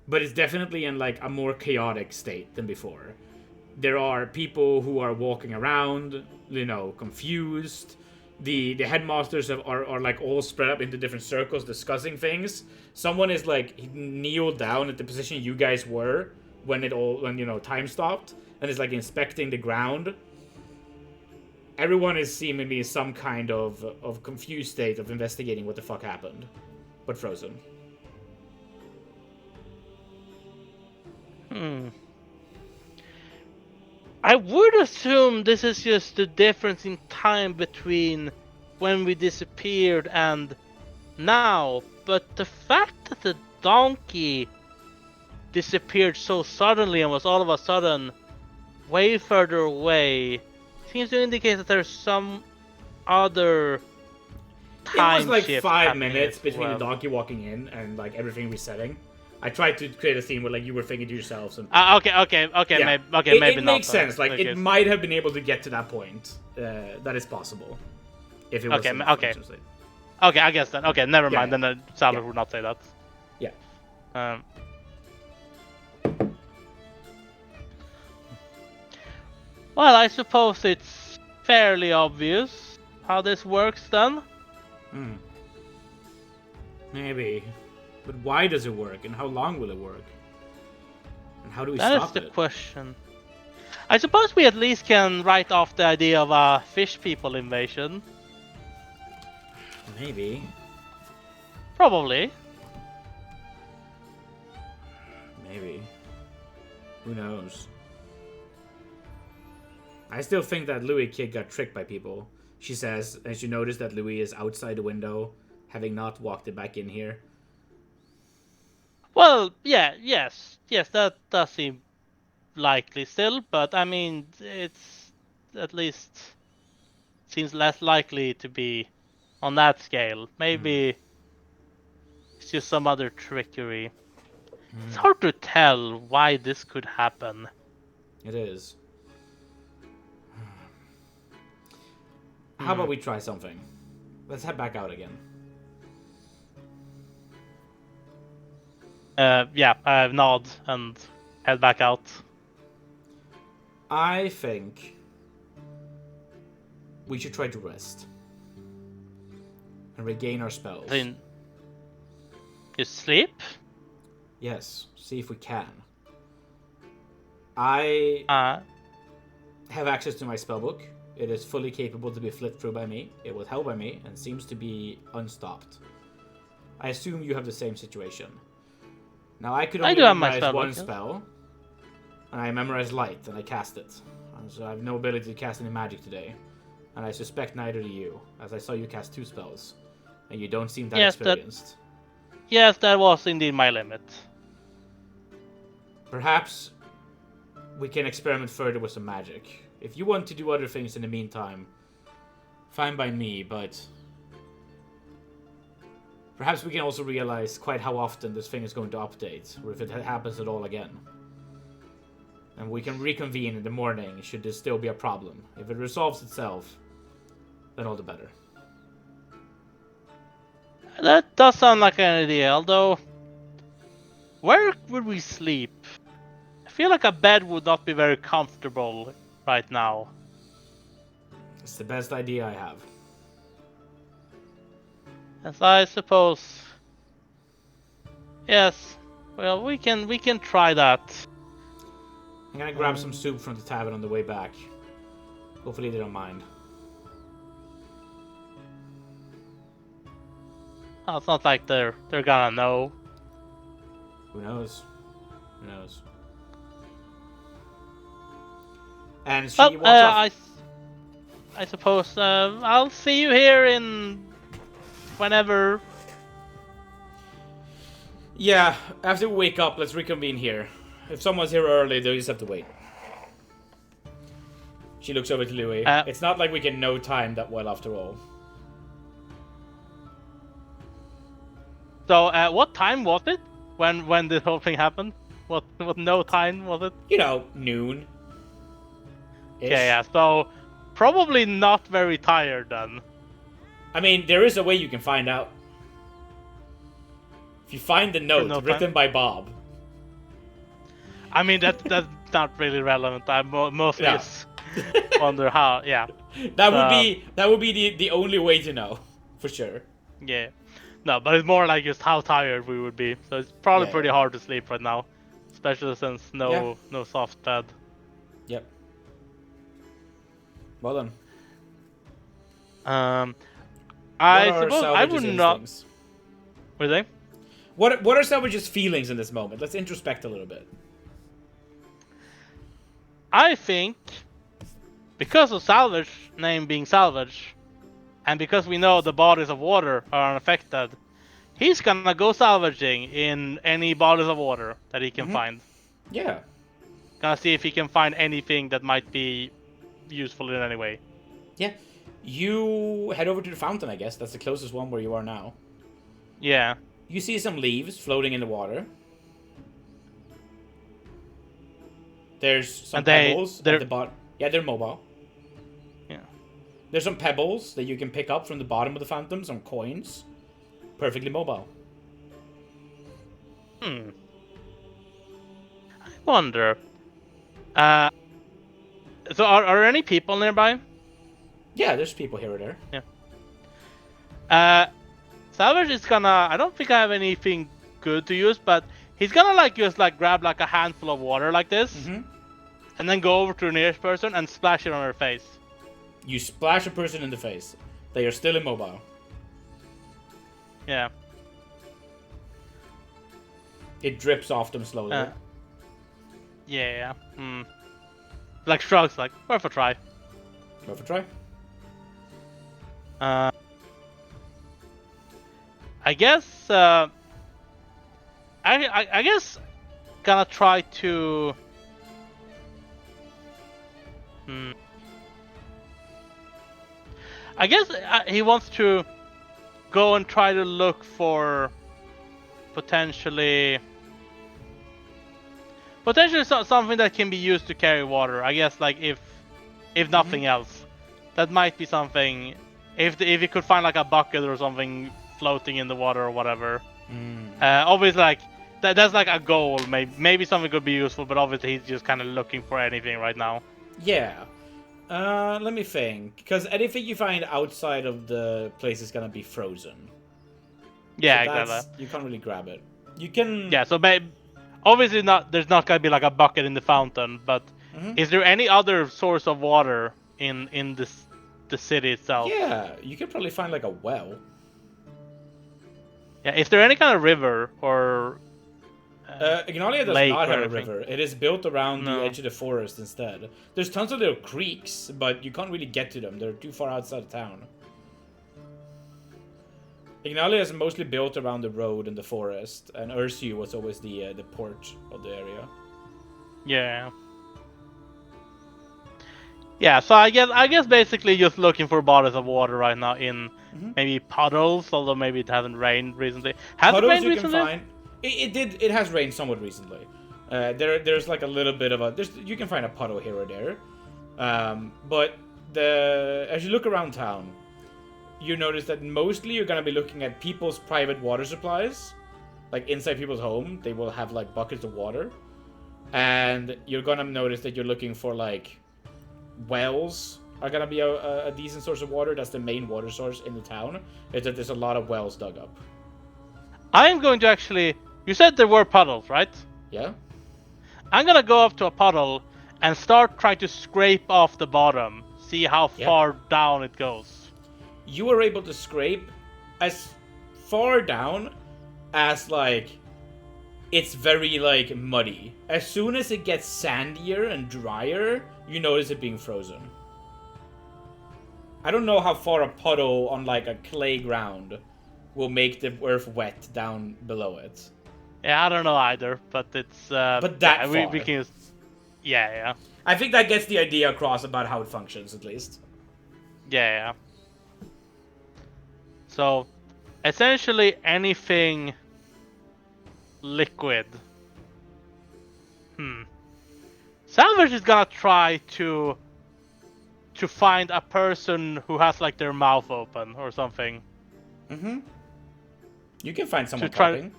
but it's definitely in like a more chaotic state than before. There are people who are walking around, you know, confused. The headmasters are like all spread up into different circles discussing things. Someone is like kneeled down at the position you guys were when you know, time stopped, and is like inspecting the ground. Everyone is seemingly in some kind of confused state of investigating what the fuck happened, but frozen. I would assume this is just the difference in time between when we disappeared and now, but the fact that the donkey disappeared so suddenly and was all of a sudden way further away seems to indicate that there's some other time shift. It was like 5 minutes between the donkey walking in and like everything resetting. I tried to create a scene where like you were thinking to yourselves and... Okay, yeah. maybe not. It makes sense. Like it might have been able to get to that point. That is possible. If it was okay, I guess then. Okay, never mind. Then Salvage would not say that. Yeah. Well, I suppose it's fairly obvious how this works then. Maybe. But why does it work, and how long will it work? And how do we stop it? That is the question. I suppose we at least can write off the idea of a fish people invasion. Maybe. Probably. Maybe. Who knows? I still think that Louis kid got tricked by people. She says, and she noticed that Louis is outside the window, having not walked it back in here. Well, yes, that does seem likely still, but I mean, it's at least seems less likely to be on that scale. Maybe it's just some other trickery. It's hard to tell why this could happen. It is. How about we try something? Let's head back out again. I nod and head back out. I think we should try to rest and regain our spells. Then you sleep? Yes, see if we can. I have access to my spellbook. It is fully capable to be flipped through by me. It was held by me and seems to be unstopped. I assume you have the same situation. Now I could only memorize one spell, and I memorized light, and I cast it. So I have no ability to cast any magic today, and I suspect neither do you, as I saw you cast 2 spells, and you don't seem that experienced. Yes, that was indeed my limit. Perhaps we can experiment further with some magic. If you want to do other things in the meantime, fine by me, but perhaps we can also realize quite how often this thing is going to update, or if it happens at all again. And we can reconvene in the morning should this still be a problem. If it resolves itself, then all the better. That does sound like an idea, although where would we sleep? I feel like a bed would not be very comfortable right now. It's the best idea I have. Yes, I suppose. Yes. Well, we can try that. I'm gonna grab some soup from the tavern on the way back. Hopefully they don't mind. Oh, it's not like they're gonna know. Who knows? Who knows? And she walks off. I suppose I'll see you here in whenever. Yeah, after we wake up, let's reconvene here. If someone's here early, they'll just have to wait. She looks over to Louis. It's not like we can know time that well after all. So, what time was it when this whole thing happened? What no time was it? You know, noon. Okay, yeah. So probably not very tired then. I mean, there is a way you can find out. If you find the note written by Bob. I mean, that's not really relevant. I mostly just wonder how. Yeah. That would be the only way to know, for sure. Yeah. No, but it's more like just how tired we would be. So it's probably pretty hard to sleep right now, especially since no soft bed. Yep. Well done. I suppose I would not. What are they? What are Salvage's feelings in this moment? Let's introspect a little bit. I think because of Salvage name being Salvage, and because we know the bodies of water are unaffected, he's gonna go salvaging in any bodies of water that he can find. Yeah. Gonna see if he can find anything that might be useful in any way. Yeah. You head over to the fountain, I guess. That's the closest one where you are now. Yeah. You see some leaves floating in the water. There's some pebbles at the bottom. Yeah, they're mobile. Yeah. There's some pebbles that you can pick up from the bottom of the fountain, some coins. Perfectly mobile. I wonder. So are there any people nearby? Yeah, there's people here or there. Yeah. Salvage is gonna. I don't think I have anything good to use, but he's gonna just grab a handful of water like this, and then go over to the nearest person and splash it on her face. You splash a person in the face. They are still immobile. Yeah. It drips off them slowly. Yeah. Shrugs, worth a try. Worth a try. I guess. I guess. Gonna try to. I guess he wants to go and try to look for potentially something that can be used to carry water. I guess if nothing else, that might be something. If he could find a bucket or something floating in the water or whatever. Obviously that's a goal. Maybe something could be useful, but obviously he's just kind of looking for anything right now. Yeah. Let me think. Because anything you find outside of the place is gonna be frozen. Yeah, so exactly. You can't really grab it. You can. Yeah, so obviously there's not gonna be a bucket in the fountain, but is there any other source of water in the city itself? Yeah, you could probably find a well. Yeah, is there any kind of river or Ignalia does not have a river. It is built around the edge of the forest instead. There's tons of little creeks, but you can't really get to them. They're too far outside of town. Ignalia is mostly built around the road and the forest, and Ursu was always the port of the area. Yeah. Yeah, so I guess basically just looking for bodies of water right now in maybe puddles, although maybe it hasn't rained recently. Has it rained recently? Can find. It has rained somewhat recently. There's a little bit of you can find a puddle here or there. But as you look around town, you notice that mostly you're gonna be looking at people's private water supplies. Inside people's home, they will have buckets of water. And you're gonna notice that you're looking for wells are gonna be a decent source of water. That's the main water source in the town. Is that there's a lot of wells dug up. I am going to actually. You said there were puddles, right? Yeah. I'm gonna go up to a puddle and start trying to scrape off the bottom. See how far down it goes. You are able to scrape as far down as it's very muddy. As soon as it gets sandier and drier, you notice it being frozen. I don't know how far a puddle on a clay ground will make the earth wet down below it. Yeah, I don't know either, but it's but that far. We can just, yeah. I think that gets the idea across about how it functions, at least. Yeah. So, essentially anything liquid. Salvage is gonna try to to find a person who has like their mouth open or something. Mm-hmm. You can find someone try- talking.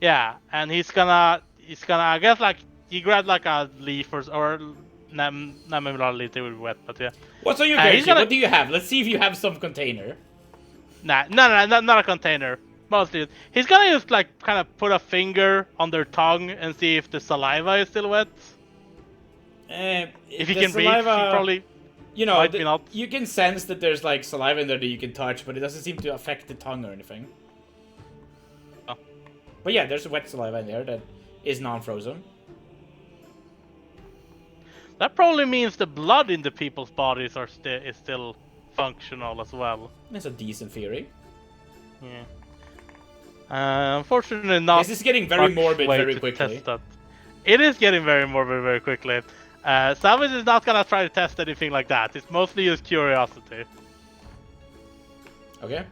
Yeah, and he's gonna I guess like he grabbed like a leaf or maybe not a leaf, they would be wet, but yeah. What's on your character? What do you have? Let's see if you have some container. Nah, no, not a container. Mostly, he's gonna just like kind of put a finger on their tongue and see if the saliva is still wet. If he can breathe, he probably. You know, not. You can sense that there's like saliva in there that you can touch, but it doesn't seem to affect the tongue or anything. Oh. But yeah, there's wet saliva in there that is non-frozen. That probably means the blood in the people's bodies is still functional as well. That's a decent theory. Yeah. Unfortunately, not. This is getting very morbid very quickly. It is getting very morbid very quickly. Salvage is not gonna try to test anything like that. It's mostly just curiosity. Okay.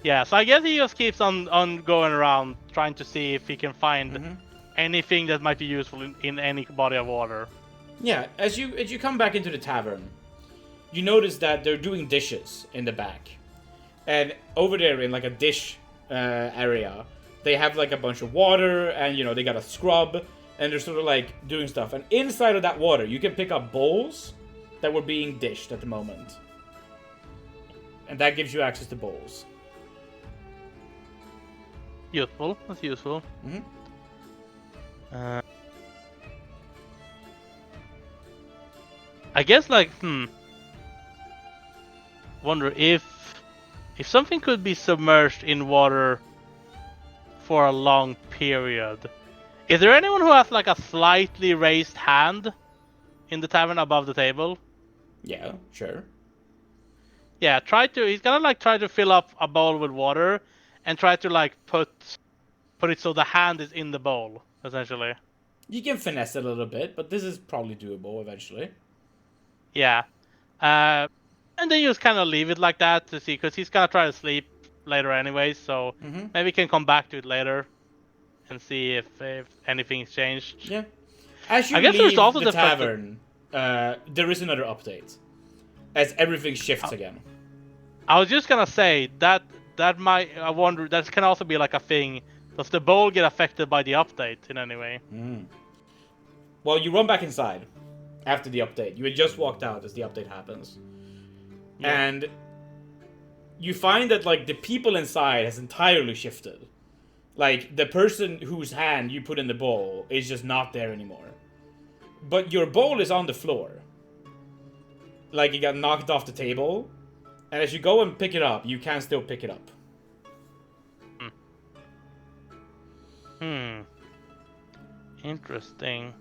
Yeah, so I guess he just keeps on going around trying to see if he can find anything that might be useful in any body of water. Yeah, as you come back into the tavern, you notice that they're doing dishes in the back. And over there in like a dish area, they have like a bunch of water and, you know, they got a scrub and they're sort of like doing stuff. And inside of that water, you can pick up bowls that were being dished at the moment. And that gives you access to bowls. Useful. That's useful. Mm-hmm. I guess like, wonder if something could be submerged in water for a long period. Is there anyone who has like a slightly raised hand in the tavern above the table? Yeah, sure. Yeah, he's gonna like try to fill up a bowl with water and try to like put it so the hand is in the bowl, essentially. You can finesse it a little bit, but this is probably doable eventually. Yeah. And then you just kind of leave it like that to see, because he's gonna try to sleep later anyways, so maybe he can come back to it later and see if anything's changed. Yeah. As you I guess leave there's also the tavern, there is another update. As everything shifts again. I was just gonna say that might, I wonder, that can also be like a thing. Does the bowl get affected by the update in any way? Well, you run back inside after the update. You had just walked out as the update happens. Yeah. And you find that like the people inside has entirely shifted. Like the person whose hand you put in the bowl is just not there anymore. But your bowl is on the floor. Like it got knocked off the table. And as you go and pick it up, you can still pick it up. Interesting.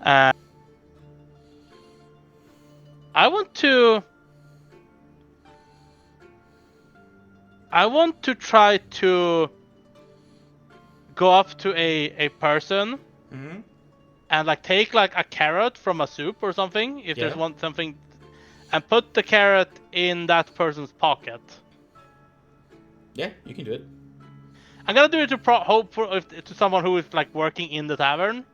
I want to try to go up to a person and like take like a carrot from a soup or something, if there's something, and put the carrot in that person's pocket. Yeah, you can do it. I'm gonna do it to to someone who is like working in the tavern.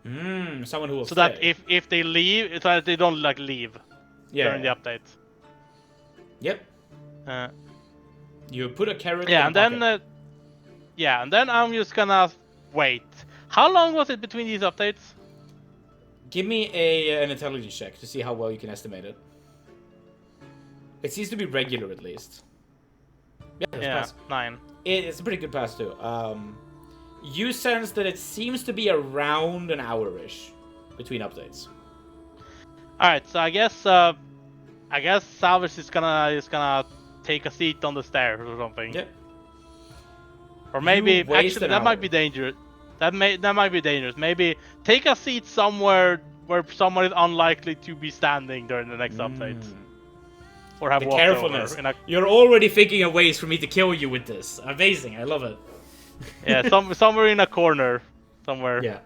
Someone who will so stay. that if they leave, so that they don't like leave during the update. Yep. You put a carrot. Yeah, in and then and then I'm just gonna wait. How long was it between these updates? Give me an intelligence check to see how well you can estimate it. It seems to be regular at least. Yeah, pass. 9. It's a pretty good pass too. You sense that it seems to be around an hour-ish between updates. All right, so I guess Salvage is gonna take a seat on the stairs or something. Yeah. Or maybe actually that might be dangerous. That might be dangerous. Maybe take a seat somewhere where someone is unlikely to be standing during the next update. Or have walked carefulness. Over You're already thinking of ways for me to kill you with this. Amazing, I love it. Yeah, somewhere in a corner, somewhere. Yeah.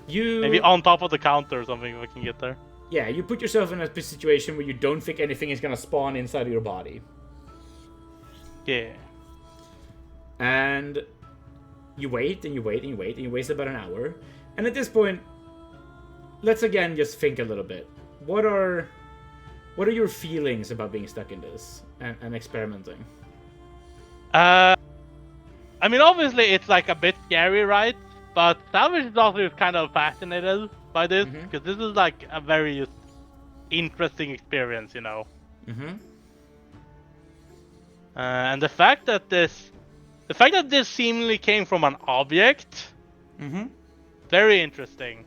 Maybe on top of the counter or something if we can get there. Yeah, you put yourself in a situation where you don't think anything is gonna spawn inside of your body. Yeah. And you wait and you wait and you wait and you waste about an hour. And at this point, let's again just think a little bit. What are your feelings about being stuck in this and experimenting? I mean, obviously it's like a bit scary, right? But Salvage is also kind of fascinated by this because this is like a very interesting experience, you know. And the fact that this seemingly came from an object, very interesting.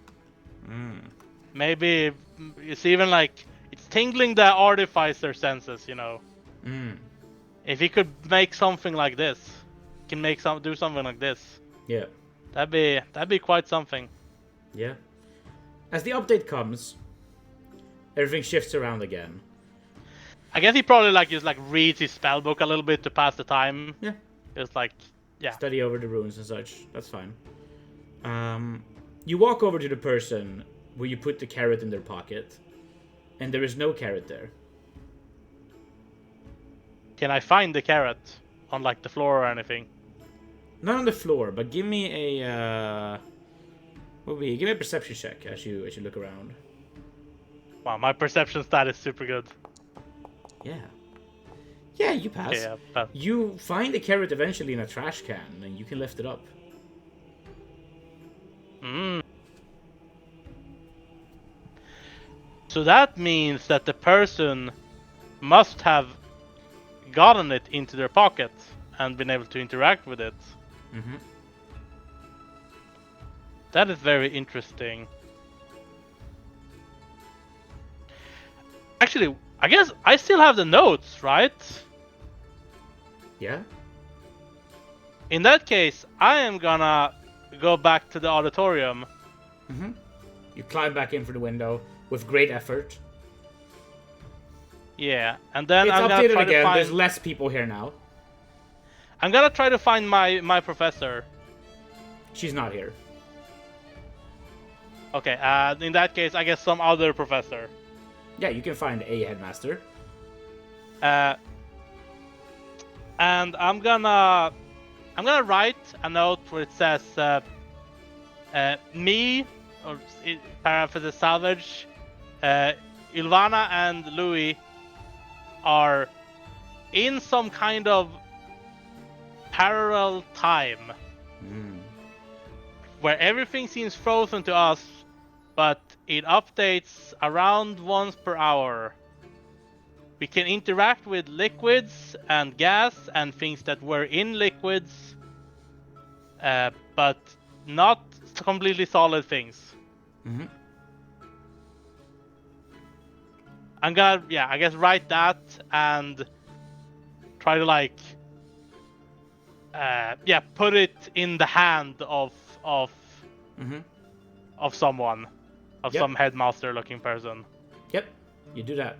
Maybe it's even like it's tingling the artificer senses, you know. If he could make something like this, do something like this. Yeah. That'd be quite something. Yeah. As the update comes, everything shifts around again. I guess he probably just reads his spellbook a little bit to pass the time. Yeah. Just like, yeah. Study over the runes and such. That's fine. You walk over to the person where you put the carrot in their pocket, and there is no carrot there. Can I find the carrot on like the floor or anything? Not on the floor, but give me a give me a perception check as you look around. Wow, my perception stat is super good. Yeah. Yeah, you pass. Okay, yeah, you find the carrot eventually in a trash can, and you can lift it up. So that means that the person must have gotten it into their pocket and been able to interact with it. That is very interesting. Actually, I guess I still have the notes, right? Yeah? In that case, I am gonna go back to the auditorium. You climb back in through the window with great effort. Yeah, and then It's I'm gonna updated try again. to find... There's less people here now. I'm gonna try to find my professor. She's not here. Okay, in that case, I guess some other professor. Yeah, you can find a headmaster. And I'm gonna write a note where it says me, or paraphrase Salvage, Ilvana and Louis are in some kind of parallel time where everything seems frozen to us, but it updates around once per hour. We can interact with liquids and gas and things that were in liquids, but not completely solid things. I'm gonna, I guess, write that and try to put it in the hand of someone, some headmaster-looking person. Yep, you do that.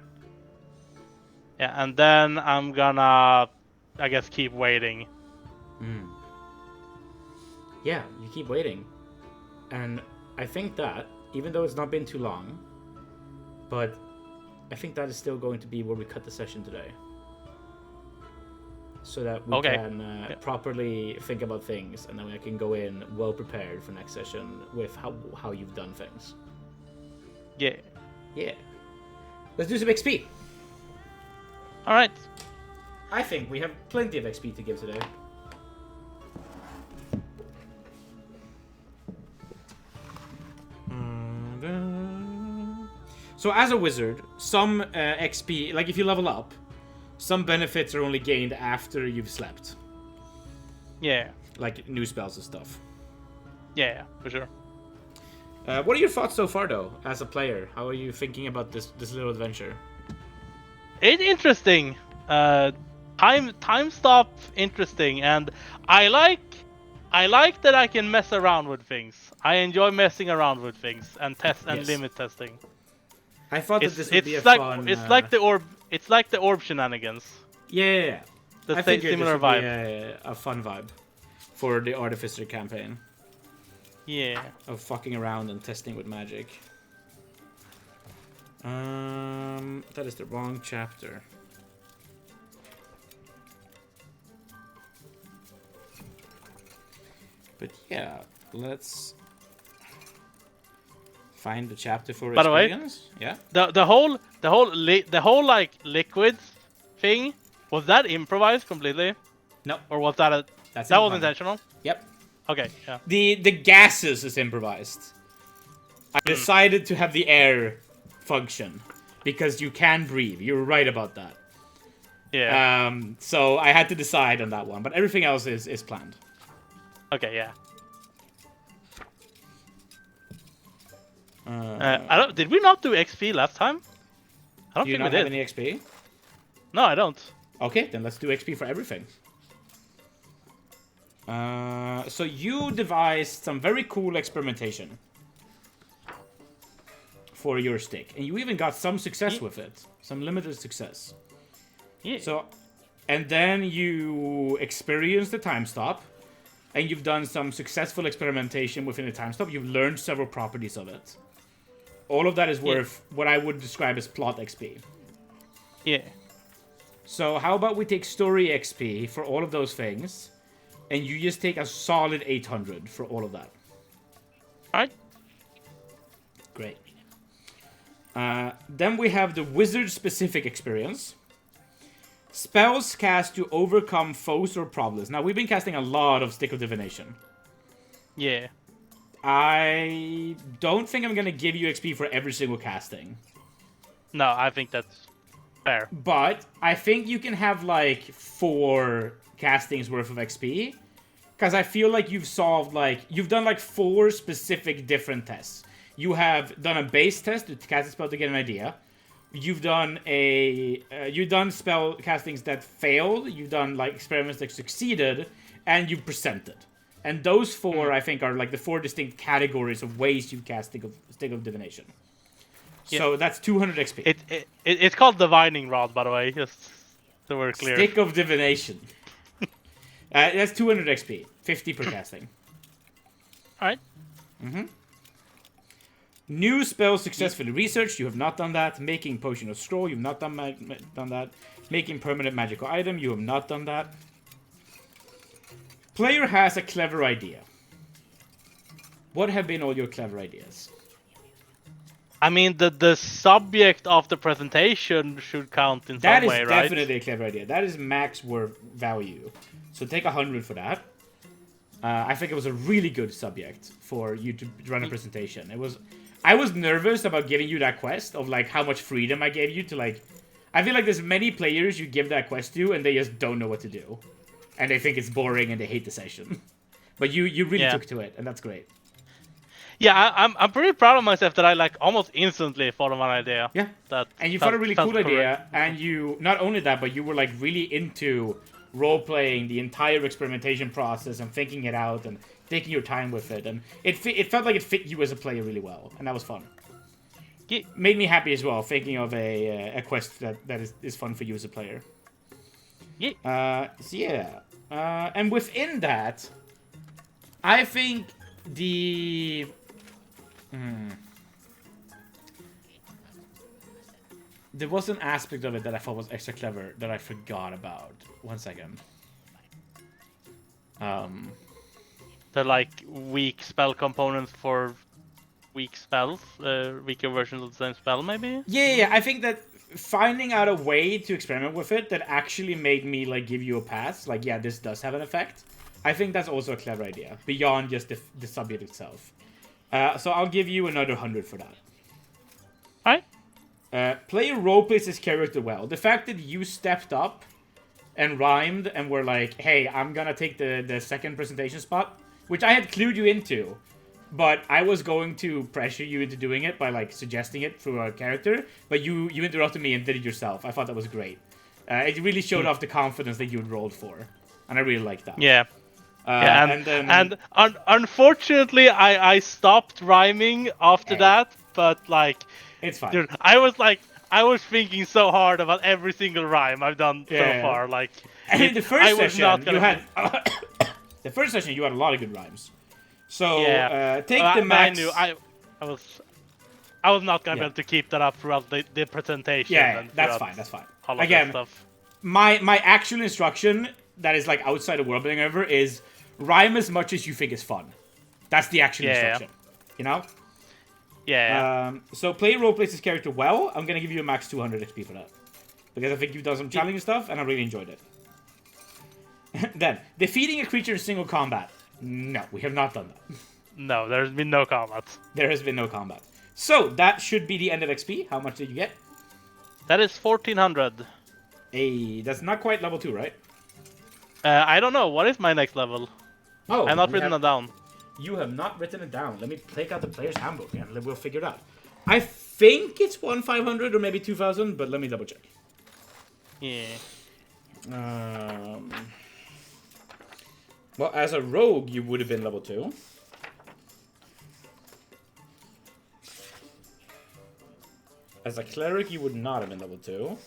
Yeah, and then I'm gonna, I guess, keep waiting. Yeah, you keep waiting. And I think that, even though it's not been too long, but I think that is still going to be where we cut the session today. So that we can properly think about things, and then we can go in well prepared for next session with how you've done things. Yeah. Yeah. Let's do some XP. Alright. I think we have plenty of XP to give today. So as a wizard, some XP, like if you level up, some benefits are only gained after you've slept. Yeah. Like new spells and stuff. Yeah, for sure. What are your thoughts so far, though, as a player? How are you thinking about this little adventure? It's interesting. Time stop interesting, and I like that I can mess around with things. I enjoy messing around with things and test and limit testing. I thought that this would be a fun... It's like the orb. It's like the orb shenanigans. Yeah. The similar vibe. Be a fun vibe for the Artificer campaign. Yeah. Of fucking around and testing with magic. That is the wrong chapter. But yeah, let's Find the chapter for By the way, experience. Yeah. the whole like liquids thing, was that improvised completely? No. Or was that That's that was intentional? Yep. Okay, yeah. The gases is improvised. I decided to have the air function because you can breathe. You're right about that. Yeah. So I had to decide on that one, but everything else is planned. Okay, yeah. I don't. Did we not do XP last time? I don't Do you think not we have did. any XP? No, I don't. Okay, then let's do XP for everything. So you devised some very cool experimentation for your stick, and you even got some success with it, some limited success. Yeah. So, and then you experienced the time stop, and you've done some successful experimentation within the time stop. You've learned several properties of it. All of that is worth what I would describe as plot XP. Yeah. So how about we take story XP for all of those things, and you just take a solid 800 for all of that. Alright. Great. Then we have the wizard-specific experience. Spells cast to overcome foes or problems. Now, we've been casting a lot of Stick of Divination. Yeah. I don't think I'm going to give you XP for every single casting. No, I think that's fair. But I think you can have, like, 4 castings worth of XP. Because I feel like you've solved, like... You've done, like, 4 specific different tests. You have done a base test to cast a spell to get an idea. You've done you've done spell castings that failed. You've done like experiments that succeeded, and you've presented. And those 4, I think, are like the 4 distinct categories of ways you cast Stick of Divination. Yeah. So that's 200 XP. It's called Divining Rod, by the way, just so we're clear. Stick of Divination. That's 200 XP, 50 per casting. All right. New spell successfully researched. You have not done that. Making potion of scroll. You have not done that. Making permanent magical item. You have not done that. Player has a clever idea. What have been all your clever ideas? I mean, the subject of the presentation should count in some way, right? That is definitely a clever idea. That is max worth value. So take 100 for that. I think it was a really good subject for you to run a presentation. I was nervous about giving you that quest of like how much freedom I gave you to like. I feel like there's many players you give that quest to and they just don't know what to do, and they think it's boring and they hate the session. But you really took to it, and that's great. Yeah, I'm pretty proud of myself that I like almost instantly thought of an idea. Yeah, and you thought a really cool idea, and you not only that, but you were like really into role-playing the entire experimentation process and thinking it out and taking your time with it, and it felt like it fit you as a player really well, and that was fun. Yeah. Made me happy as well, thinking of a quest that is fun for you as a player. Yeah. So yeah. And within that, I think the... There was an aspect of it that I thought was extra clever that I forgot about. 1 second. The like weak spell components for weak spells, weaker versions of the same spell, maybe. Yeah. I think that finding out a way to experiment with it that actually made me like give you a pass. Like, yeah, this does have an effect. I think that's also a clever idea beyond just the subject itself. So I'll give you another 100 for that. Alright. Player roleplays his character well. The fact that you stepped up and rhymed and were like, hey, I'm gonna take the second presentation spot, which I had clued you into, but I was going to pressure you into doing it by like suggesting it through a character, but you interrupted me and did it yourself. I thought that was great. It really showed off the confidence that you had rolled for, and I really liked that. Yeah. And unfortunately, I stopped rhyming after that, but like, it's fine. Dude, I was thinking so hard about every single rhyme I've done so far. Like, and the first session you had, the first session you had a lot of good rhymes. So take the max. I knew I was not gonna be able to keep that up throughout the presentation. Yeah, that's fine. That's fine. All of Again, that stuff. my actual instruction that is like outside of world building ever is rhyme as much as you think is fun. That's the actual instruction. You know? Yeah. So play roleplays this character well. I'm gonna give you a max 200 XP for that. Because I think you've done some challenging stuff, and I really enjoyed it. Then, defeating a creature in single combat. No, we have not done that. No, there's been no combat. There has been no combat. So, that should be the end of XP. How much did you get? That is 1400. Hey, that's not quite level 2, right? I don't know. What is my next level? Oh, I've not written it down. You have not written it down. Let me take out the player's handbook and we'll figure it out. I think it's 1,500 or maybe 2,000, but let me double check. Yeah. Well, as a rogue, you would have been level 2. As a cleric, you would not have been level 2.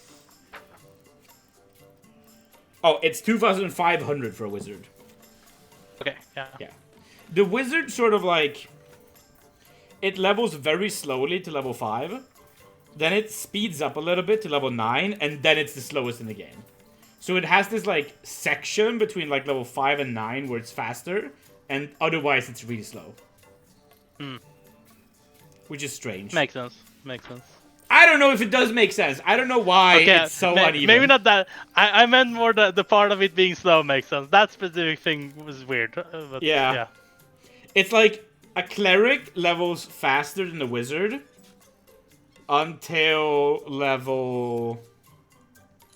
Oh, it's 2,500 for a wizard. Okay, yeah. Yeah. The wizard sort of like... It levels very slowly to level 5. Then it speeds up a little bit to level 9. And then it's the slowest in the game. So it has this like section between like level 5 and 9 where it's faster. And otherwise it's really slow. Which is strange. Makes sense. Makes sense. I don't know if it does make sense. I don't know why it's so uneven. Maybe not that. I meant more the part of it being slow makes sense. That specific thing was weird. But yeah. It's like a cleric levels faster than the wizard until level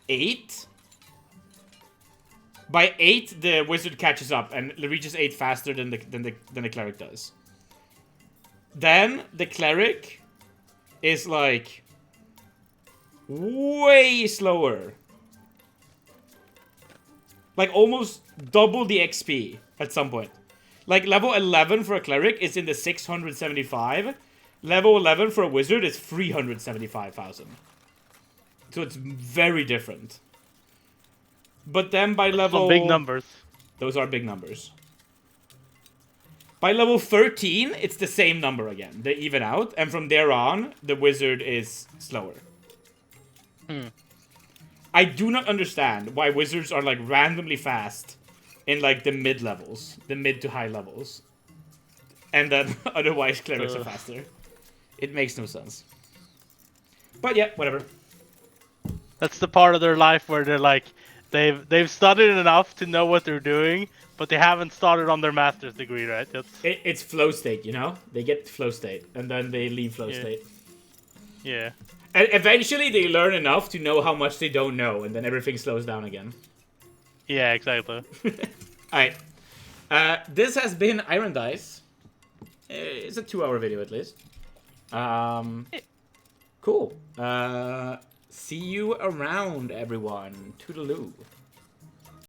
8. By 8, the wizard catches up and reaches 8 faster than the cleric does. Then the cleric is like way slower. Like almost double the XP at some point. Like level 11 for a cleric is in the 675. Level 11 for a wizard is 375,000. So it's very different. But then by level... Some big numbers. Those are big numbers. By level 13, it's the same number again. They even out. And from there on, the wizard is slower. I do not understand why wizards are like randomly fast in like the mid levels. The mid to high levels. And then otherwise clerics are faster. It makes no sense. But yeah, whatever. That's the part of their life where they're like, they've studied enough to know what they're doing, but they haven't started on their master's degree, right? It's flow state, you know? They get flow state, and then they leave flow state. Yeah. And eventually they learn enough to know how much they don't know, and then everything slows down again. Yeah, exactly. Alright. This has been Irondice. It's a 2-hour video at least. Cool. See you around, everyone. Toodaloo.